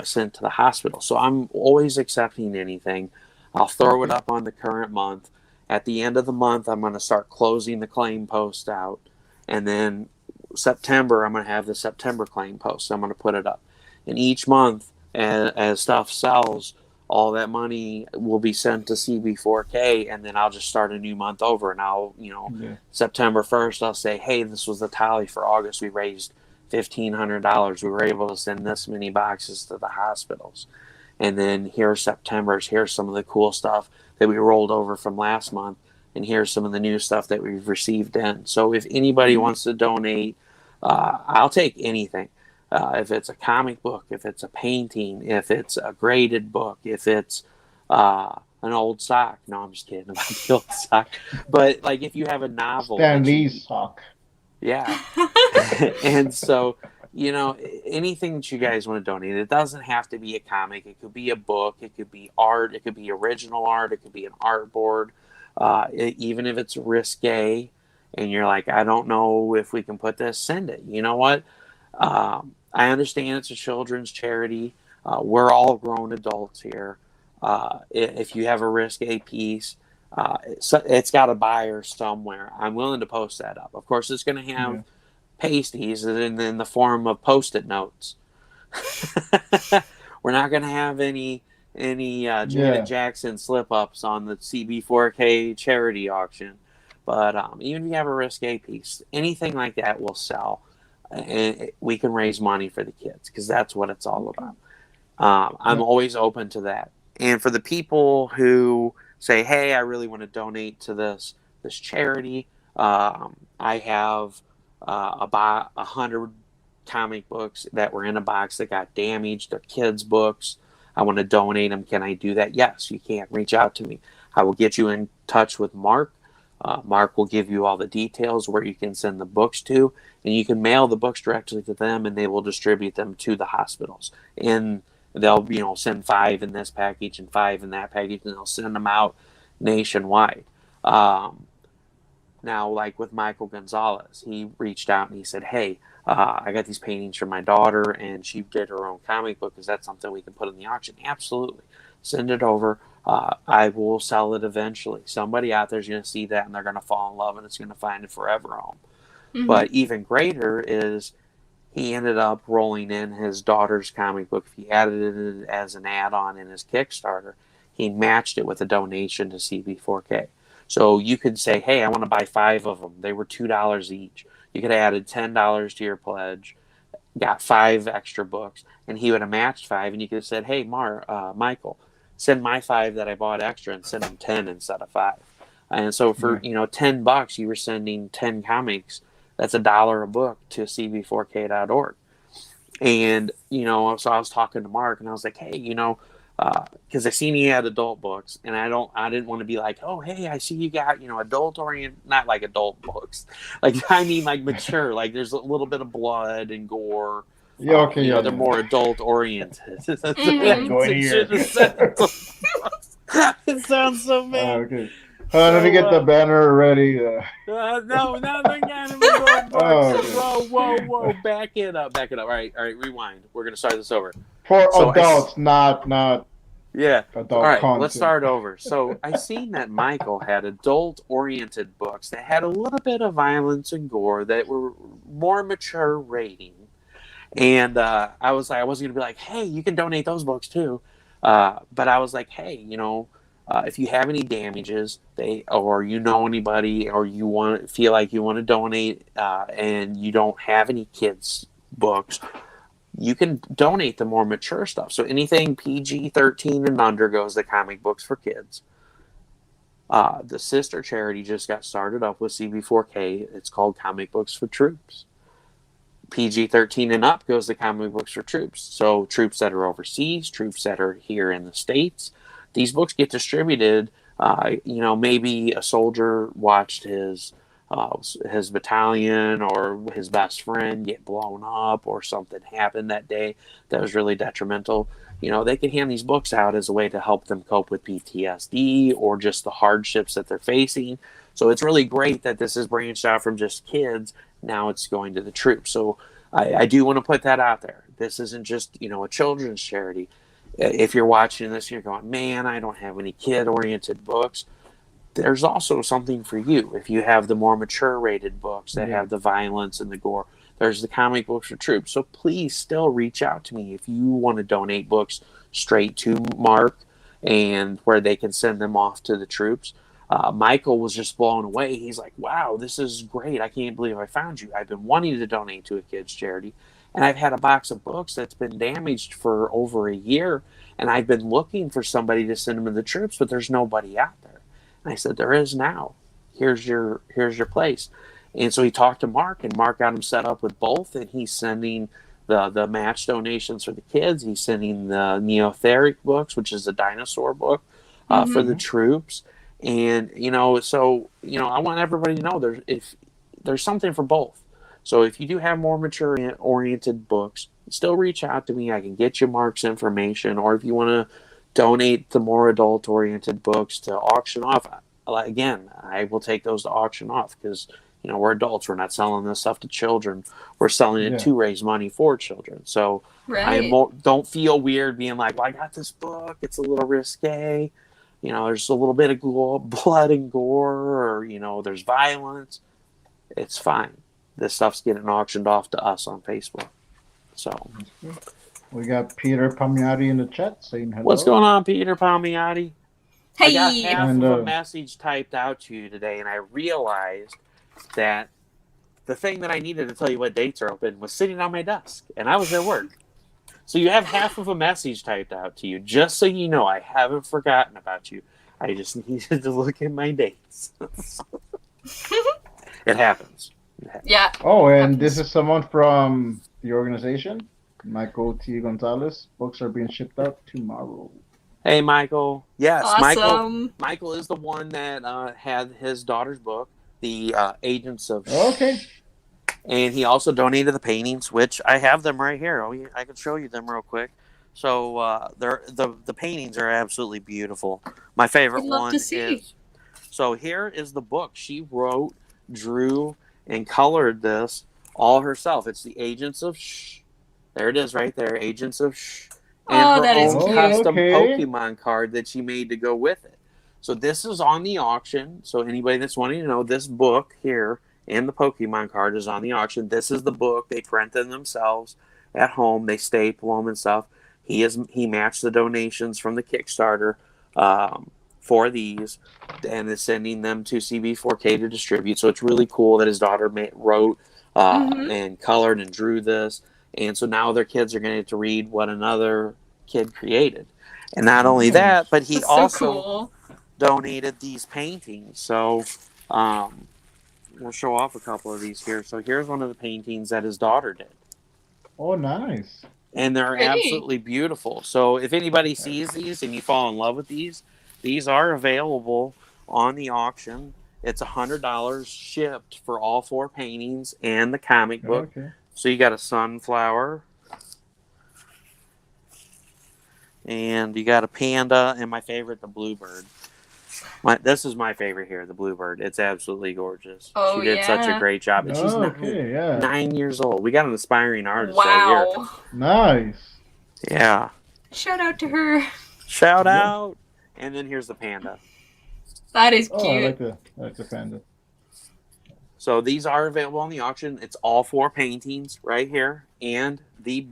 sent to the hospital. So I'm always accepting anything. I'll throw it up on the current month. At the end of the month, I'm going to start closing the claim post out. And then September, I'm going to have the September claim post. I'm going to put it up. And each month, as stuff sells, all that money will be sent to CB4K, and then I'll just start a new month over. And I'll, you know, September 1st, I'll say, hey, this was the tally for August. We raised $1,500. We were able to send this many boxes to the hospitals. And then here's September's. Here's some of the cool stuff that we rolled over from last month. And here's some of the new stuff that we've received in. So if anybody wants to donate, I'll take anything. If it's a comic book, if it's a painting, if it's a graded book, if it's an old sock. No, I'm just kidding about the old sock. But like if you have a novel. Stan Lee's sock. Yeah. And so, you know, anything that you guys want to donate, it doesn't have to be a comic. It could be a book. It could be art. It could be original art. It could be an artboard. Even if it's risque and you're like, I don't know if we can put this, send it. You know what? I understand it's a children's charity. We're all grown adults here. If you have a risque piece, it's got a buyer somewhere. I'm willing to post that up. Of course, it's going to have pasties in the form of Post-it notes. We're not going to have any Janet Jackson slip-ups on the CB4K charity auction. But even if you have a risque piece, anything like that will sell. And we can raise money for the kids, because that's what it's all about. I'm always open to that. And for the people who say, hey, I really want to donate to this charity, I have about 100 comic books that were in a box that got damaged. They're kids' books. I want to donate them. Can I do that? Yes, you can. Reach out to me. I will get you in touch with Mark. Mark will give you all the details where you can send the books to, and you can mail the books directly to them, and they will distribute them to the hospitals. And they'll send 5 in this package and 5 in that package, and they'll send them out nationwide. Now, like with Michael Gonzalez, he reached out and he said, hey, I got these paintings from my daughter, and she did her own comic book. Is that something we can put in the auction? Absolutely. Send it over. I will sell it eventually. Somebody out there is going to see that, and they're going to fall in love, and it's going to find a forever home. Mm-hmm. But even greater is he ended up rolling in his daughter's comic book. He added it as an add-on in his Kickstarter. He matched it with a donation to CB4K. So you could say, hey, I want to buy 5 of them. They were $2 each. You could have added $10 to your pledge, got 5 extra books, and he would have matched 5, and you could have said, hey, Michael, send my 5 that I bought extra and send them 10 instead of 5. And so for $10, you were sending 10 comics. That's $1 a book to cb4k.org. And, so I was talking to Mark, and I was like, hey, because I seen he had adult books, and I didn't want to be like, oh, hey, I see you got, adult oriented, not like adult books. Like, I mean, like mature, like there's a little bit of blood and gore. Yeah, okay, they're more adult oriented. It sounds so bad. Okay. Let me get the banner ready. No, they got him adult books. Okay. Whoa, back it up. All right, rewind. We're gonna start this over. For adults, not. Yeah. Adult all right, content. Let's start over. So I seen that Michael had adult-oriented books that had a little bit of violence and gore that were more mature rating. And I was like, I wasn't gonna be like, hey, you can donate those books too. But I was like, hey, if you have any damages, or anybody, or feel like you want to donate, and you don't have any kids' books, you can donate the more mature stuff. So anything PG-13 and under goes to comic books for kids. The sister charity just got started up with CB4K. It's called Comic Books for Troops. PG-13 and up goes to comic books for troops. So troops that are overseas, troops that are here in the States, these books get distributed. Maybe a soldier watched his battalion or his best friend get blown up, or something happened that day that was really detrimental. They can hand these books out as a way to help them cope with PTSD or just the hardships that they're facing. So it's really great that this is branched out from just kids. Now it's going to the troops. So I do want to put that out there. This isn't just, a children's charity. If you're watching this, you're going, man, I don't have any kid-oriented books. There's also something for you. If you have the more mature rated books that have the violence and the gore, there's the comic books for troops. So please still reach out to me if you want to donate books straight to Mark, and where they can send them off to the troops. Michael was just blown away. He's like, wow, this is great. I can't believe I found you. I've been wanting to donate to a kids charity, and I've had a box of books that's been damaged for over a year, and I've been looking for somebody to send them to the troops, but there's nobody out there. And I said, there is now. Here's your place. And so he talked to Mark, and Mark got him set up with both, and he's sending the match donations for the kids. He's sending the Neotheric books, which is a dinosaur book, for the troops. And, I want everybody to know there's something for both. So if you do have more mature-oriented books, still reach out to me. I can get you Mark's information. Or if you want to donate the more adult-oriented books to auction off, again, I will take those to auction off, because, we're adults. We're not selling this stuff to children. We're selling it to raise money for children. So don't feel weird being like, well, I got this book. It's a little risque. There's a little bit of blood and gore, or, there's violence. It's fine. This stuff's getting auctioned off to us on Facebook. So we got Peter Palmiotti in the chat saying hello. What's going on, Peter Palmiotti? Hey. I got half of a message typed out to you today, and I realized that the thing that I needed to tell you what dates are open was sitting on my desk, and I was at work. So you have half of a message typed out to you, just so you know I haven't forgotten about you. I just needed to look at my dates. It happens. Yeah. Oh, and this is someone from the organization, Michael T. Gonzalez. Books are being shipped out tomorrow. Hey, Michael. Yes, awesome. Michael is the one that had his daughter's book, The Agents of Okay. And he also donated the paintings, which I have them right here. I can show you them real quick. So the paintings are absolutely beautiful. My favorite one is. So here is the book. She wrote, drew, and colored this all herself. It's the Agents of Shh. There it is right there, Agents of Shh. And her own custom Pokemon card that she made to go with it. So this is on the auction. So anybody that's wanting to know, this book here and the Pokemon card is on the auction. This is the book. They print them themselves at home. They staple them and stuff. He matched the donations from the Kickstarter for these and is sending them to CB4K to distribute. So it's really cool that his daughter wrote and colored and drew this. And so now their kids are going to get to read what another kid created. And not only that, but he also donated these paintings. So we'll show off a couple of these here. So here's one of the paintings that his daughter did. Oh, nice. And they're absolutely beautiful. So if anybody sees these and you fall in love with these are available on the auction. It's $100 shipped for all 4 paintings and the comic book. Okay. So you got a sunflower. And you got a panda, and my favorite, the bluebird. This is my favorite here, the bluebird. It's absolutely gorgeous. Oh, she did such a great job. And she's 9 years old. We got an aspiring artist right here. Nice. Yeah. Shout out to her. Shout out. And then here's the panda. That is cute. I like the panda. So these are available on the auction. It's all 4 paintings right here. And the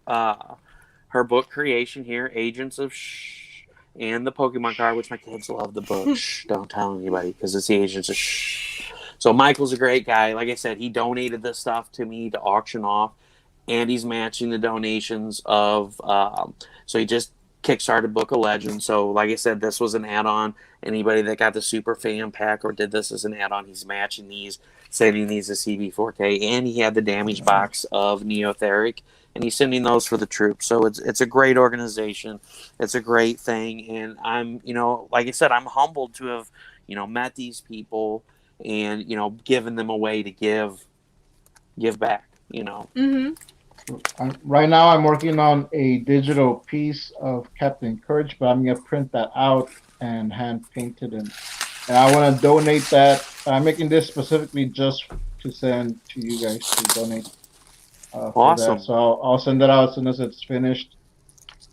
her book creation here, Agents of Shh, and the Pokemon card, which my kids love the book. Shh, don't tell anybody because it's the Agents of Shh. So Michael's a great guy. Like I said, he donated this stuff to me to auction off, and he's matching the donations of. So he just kickstarted Book of Legends. So like I said, this was an add-on. Anybody that got the super fan pack or did this as an add-on, he's matching these, sending these to CB4K, and he had the damage box of Neotheric. And he's sending those for the troops. So it's a great organization. It's a great thing. And I'm, like I said, I'm humbled to have, met these people and, given them a way to give back, Mm-hmm. Right now I'm working on a digital piece of Captain Courage, but I'm going to print that out and hand paint it. And I want to donate that. I'm making this specifically just to send to you guys to donate. Awesome. So I'll send that out as soon as it's finished.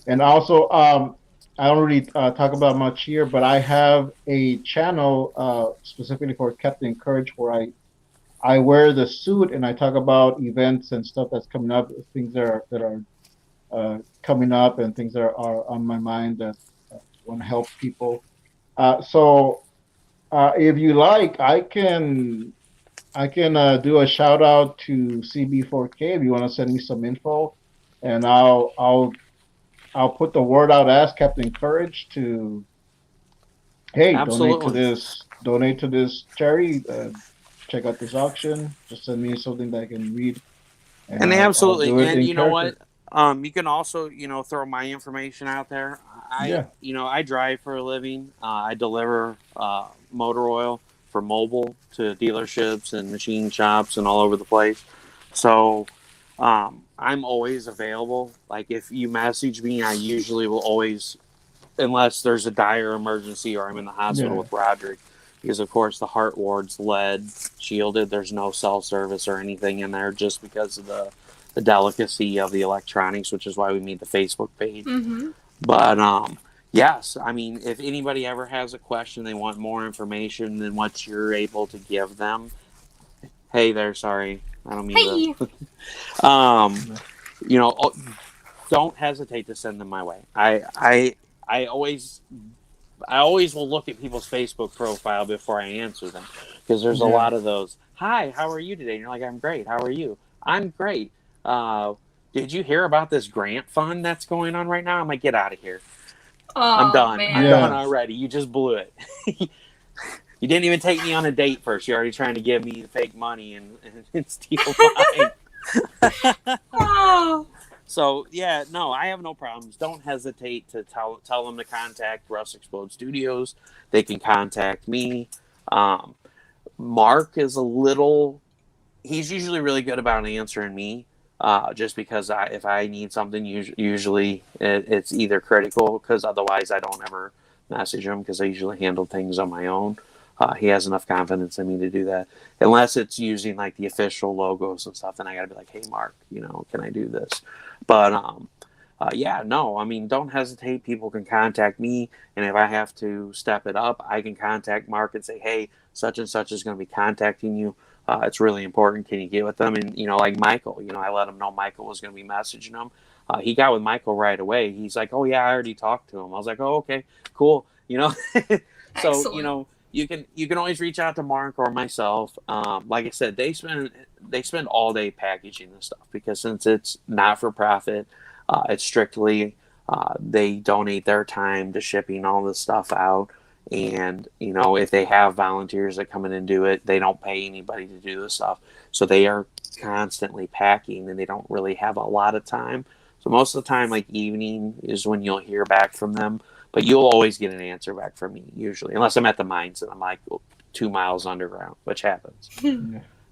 And also, I don't really talk about much here, but I have a channel specifically for Captain Courage where I wear the suit and I talk about events and stuff that's coming up, things that are coming up and things that are on my mind that want to help people. So if you like, I can do a shout out to CB4K if you want to send me some info, and I'll put the word out as Captain Courage to, hey, donate to this charity, check out this auction, just send me something that I can read. And absolutely, and you know what? You can also throw my information out there. I drive for a living. I deliver motor oil for mobile to dealerships and machine shops and all over the place. So I'm always available. Like if you message me, I usually will always, unless there's a dire emergency or I'm in the hospital with Roderick, because of course the heart ward's lead shielded. There's no cell service or anything in there just because of the delicacy of the electronics, which is why we made the Facebook page. Mm-hmm. But yes, I mean, if anybody ever has a question, they want more information than what you're able to give them. Hey there, sorry, I don't mean to. Don't hesitate to send them my way. I always will look at people's Facebook profile before I answer them because there's a lot of those. Hi, how are you today? And you're like, I'm great. How are you? I'm great. Did you hear about this grant fund that's going on right now? I'm like, get out of here. I'm done. Man. I'm done already. You just blew it. You didn't even take me on a date first. You're already trying to give me fake money and steal mine. Oh. So, yeah, no, I have no problems. Don't hesitate to tell them to contact Russ Explode Studios. They can contact me. Mark is he's usually really good about answering me, just because if I need something, usually it's either critical, because otherwise I don't ever message him, because I usually handle things on my own. He has enough confidence in me to do that. Unless it's using like the official logos and stuff, then I gotta be like, hey, Mark, can I do this? But yeah, no, I mean, don't hesitate. People can contact me, and if I have to step it up, I can contact Mark and say, hey, such and such is going to be contacting you. It's really important. Can you get with them? And, like Michael, I let him know Michael was going to be messaging him. He got with Michael right away. He's like, oh, yeah, I already talked to him. I was like, oh, okay, cool. So, Excellent. you can always reach out to Mark or myself. Like I said, they spend all day packaging this stuff, because since it's not for profit, it's strictly they donate their time to shipping all this stuff out. And if they have volunteers that come in and do it, they don't pay anybody to do this stuff. So they are constantly packing, and they don't really have a lot of time. So most of the time, like evening is when you'll hear back from them. But you'll always get an answer back from me, usually, unless I'm at the mines and I'm like 2 miles underground, which happens.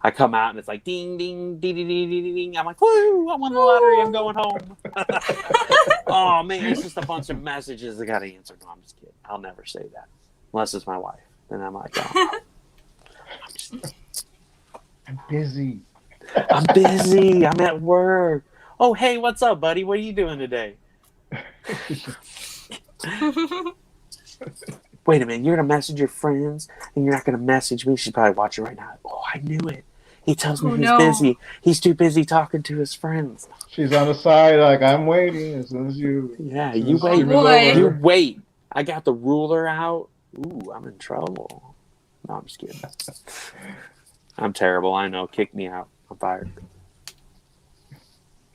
I come out and it's like ding, ding, ding, ding, ding, ding, ding. I'm like, woo, I won the lottery. I'm going home. Oh, man, it's just a bunch of messages I got to answer. No, I'm just kidding. I'll never say that. Unless it's my wife. Then I'm like, oh. I'm busy. I'm busy. I'm at work. Oh, hey, what's up, buddy? What are you doing today? Wait a minute, you're going to message your friends and you're not going to message me? She's probably watching right now. Oh, I knew it. He tells me he's busy. He's too busy talking to his friends. She's on the side like, I'm waiting as soon as you... Yeah, you wait. You wait. I got the ruler out. Ooh, I'm in trouble. No, I'm just kidding. I'm terrible. I know. Kick me out. I'm fired.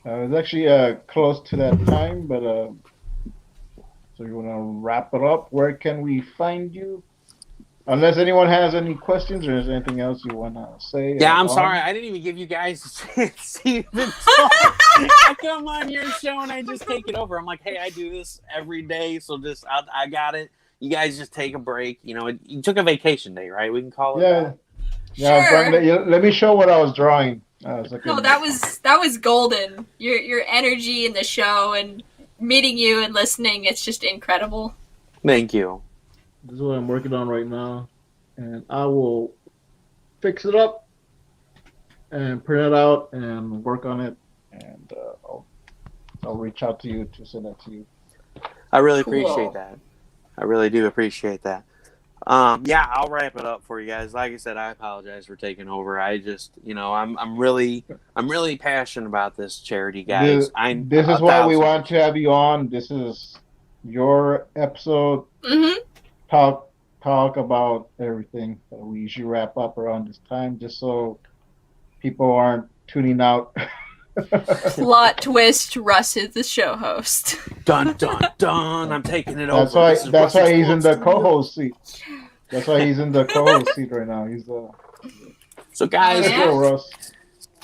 It's actually close to that time, but... So you want to wrap it up? Where can we find you? Unless anyone has any questions or is anything else you want to say? Yeah, I'm sorry. I didn't even give you guys a chance to even talk. I come on your show and I just take it over. I'm like, hey, I do this every day, so I got it. You guys just take a break. You took a vacation day, right? We can call it that. Yeah. Sure. Let me show what I was drawing. No, that was golden. Your energy in the show and meeting you and listening, it's just incredible. Thank you. This is what I'm working on right now, and I will fix it up and print it out and work on it, and I'll reach out to you to send it to you. I really appreciate that. I really do appreciate that. Yeah, I'll wrap it up for you guys. Like I said, I apologize for taking over. I just, I'm really passionate about this charity, guys. This is why we want to have you on. This is your episode. Mm-hmm. Talk about everything. We usually wrap up around this time, just so people aren't tuning out. Plot twist: Russ is the show host. Dun dun dun! I'm taking it over. That's why he's in the co-host seat. That's why he's in the co-host seat right now. He's So guys, go, Russ.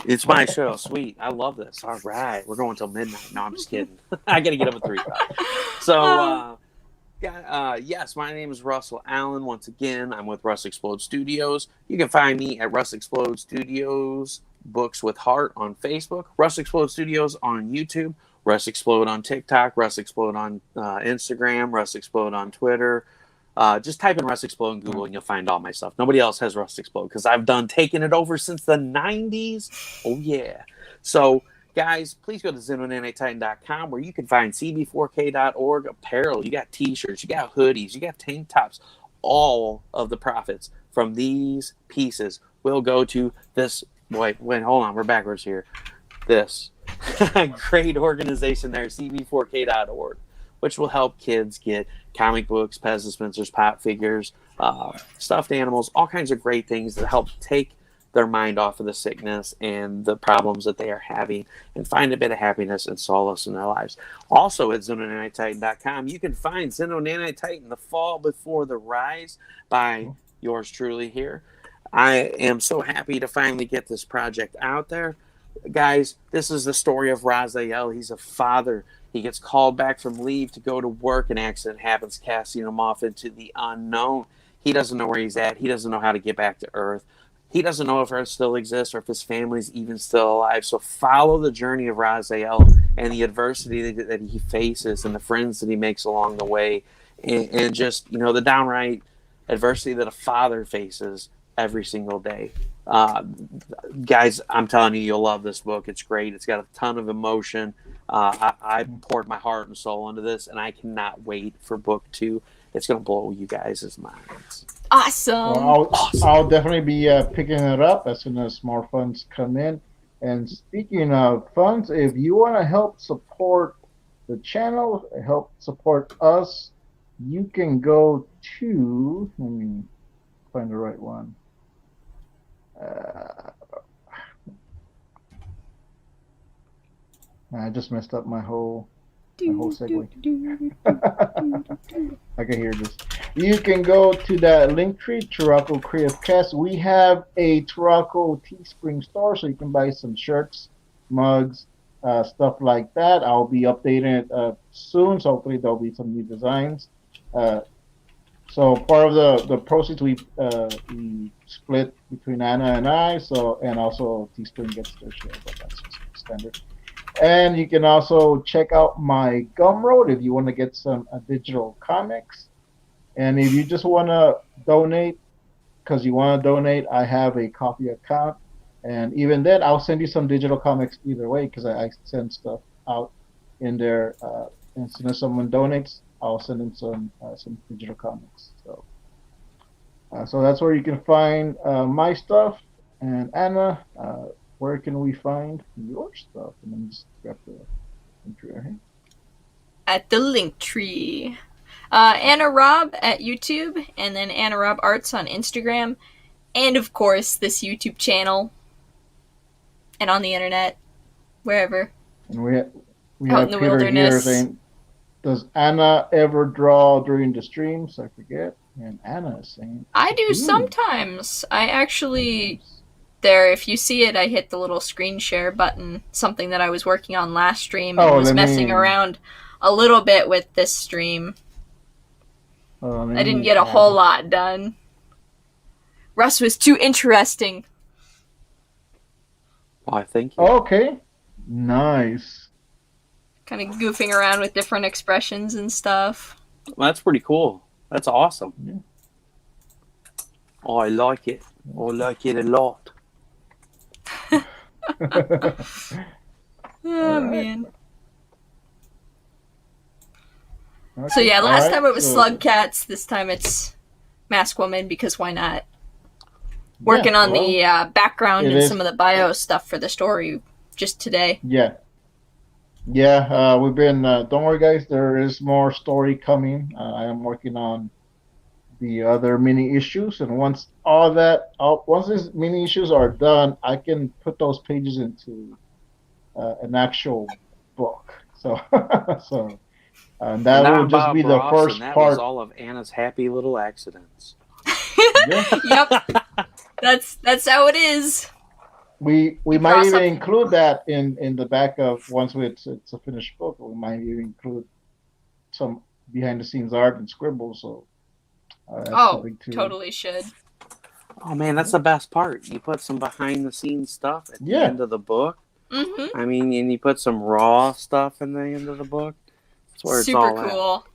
It's my show. Sweet. I love this. All right, we're going till midnight. No, I'm just kidding. I gotta get up at 3 o'clock. So, yes, my name is Russell Allen. Once again, I'm with Russ Explode Studios. You can find me at Russ Explode Studios Books with Heart on Facebook, Russ Explode Studios on YouTube, Russ Explode on TikTok, Russ Explode on Instagram, Russ Explode on Twitter. Just type in Russ Explode in Google and you'll find all my stuff. Nobody else has Russ Explode because I've taken it over since the 90s. Oh, yeah. So, guys, please go to Xenonanite where you can find CB4K.org apparel. You got t-shirts, you got hoodies, you got tank tops. All of the profits from these pieces will go to this. Wait, hold on. We're backwards here. This great organization there, CB4K.org, which will help kids get comic books, Pez dispensers, pop figures, stuffed animals, all kinds of great things that help take their mind off of the sickness and the problems that they are having and find a bit of happiness and solace in their lives. Also at Xenonanite Titan.com, you can find Xenonanite Titan, The Fall Before the Rise by yours truly here. I am so happy to finally get this project out there. Guys, this is the story of Raziel. He's a father. He gets called back from leave to go to work. An accident happens, casting him off into the unknown. He doesn't know where he's at. He doesn't know how to get back to Earth. He doesn't know if Earth still exists or if his family's even still alive. So follow the journey of Raziel and the adversity that he faces and the friends that he makes along the way. And just, the downright adversity that a father faces every single day. Guys, I'm telling you, you'll love this book. It's great. It's got a ton of emotion. I poured my heart and soul into this, and I cannot wait for book 2. It's going to blow you guys' minds. Awesome. Well, I'll definitely be picking it up as soon as more funds come in. And speaking of funds, if you want to help support the channel, help support us, you can go to, let me find the right one. I just messed up my whole segue. I can hear this. You can go to that link tree, TuracoCreativeCast. We have a Turaco Teespring store, so you can buy some shirts, mugs, stuff like that. I'll be updating it soon, so hopefully there'll be some new designs. So part of the proceeds we split between Anna and I. And also Teespring gets their share, but that's just standard. And you can also check out my Gumroad if you want to get some digital comics. And if you just want to donate, I have a Ko-fi account. And even then, I'll send you some digital comics either way because I send stuff out in there. And as soon as someone donates, I'll send them some digital comics. So that's where you can find my stuff. And Anna, where can we find your stuff? And then just grab the link tree right here. At the link tree. Anna Raub at YouTube, and then Anna Raub Arts on Instagram, and of course this YouTube channel, and on the internet, wherever. And we out have in the Peter wilderness. Here saying, does Anna ever draw during the streams? I forget. And Anna is saying, I do sometimes. I actually, there, if you see it, I hit the little screen share button, something that I was working on last stream and was messing around a little bit with this stream. I didn't get a whole lot done. Russ was too interesting. Well, I think. Okay. Nice. Kind of goofing around with different expressions and stuff. Well, that's pretty cool. That's awesome. Yeah. Oh, I like it. I like it a lot. Oh, man. Okay. So yeah, last time it was Slug Cats. This time it's Mask Woman, because why not? Working on the background and some of the bio stuff for the story just today. Yeah, we've been, don't worry guys, there is more story coming. I am working on the other mini issues, and once these mini issues are done, I can put those pages into an actual book. So and that will just be the first part. That was all of Anna's happy little accidents. Yep, that's how it is. We might even include that in the back of, once it's a finished book. We might even include some behind the scenes art and scribbles. So totally should. Oh man, that's the best part. You put some behind the scenes stuff at the end of the book. Mm-hmm. I mean, and you put some raw stuff in the end of the book. That's where it's all cool.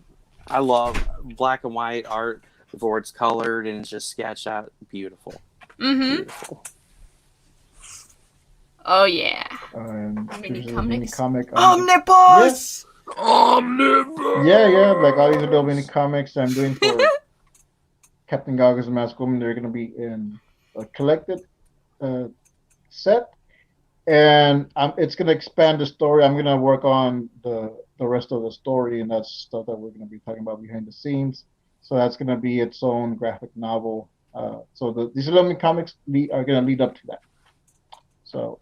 At. I love black and white art before it's colored and it's just sketched out. Beautiful. Mm-hmm. Beautiful. Oh yeah. Mini comics. Omnibus. Yeah. Omnibus. Yeah, like all these little mini comics I'm doing for Captain Goggles and Mask Woman. They're gonna be in a collected set, and it's gonna expand the story. I'm gonna work on the rest of the story, and that's stuff that we're gonna be talking about behind the scenes. So that's gonna be its own graphic novel. So these little mini comics are gonna lead up to that. So,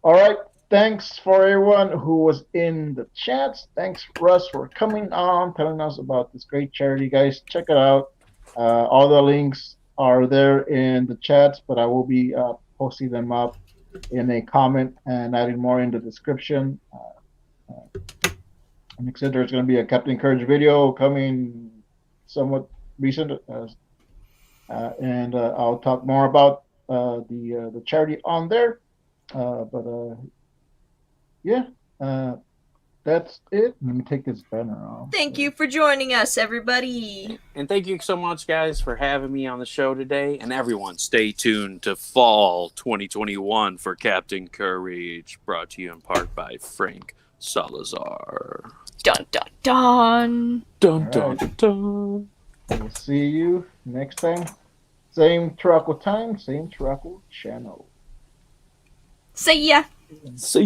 all right. Thanks for everyone who was in the chats. Thanks, Russ, for coming on, telling us about this great charity. Guys, check it out. All the links are there in the chats, but I will be posting them up in a comment and adding more in the description. Like I said, there's going to be a Captain Courage video coming somewhat recent, and I'll talk more about the charity on there. Yeah, that's it. Let me take this banner off. Thank you for joining us, everybody. And thank you so much, guys, for having me on the show today. And everyone, stay tuned to Fall 2021 for Captain Courage, brought to you in part by Frank Salazar. Dun, dun, dun. Dun, dun, dun, dun. We'll see you next time. Same Turaco time, same Turaco channel. See ya. See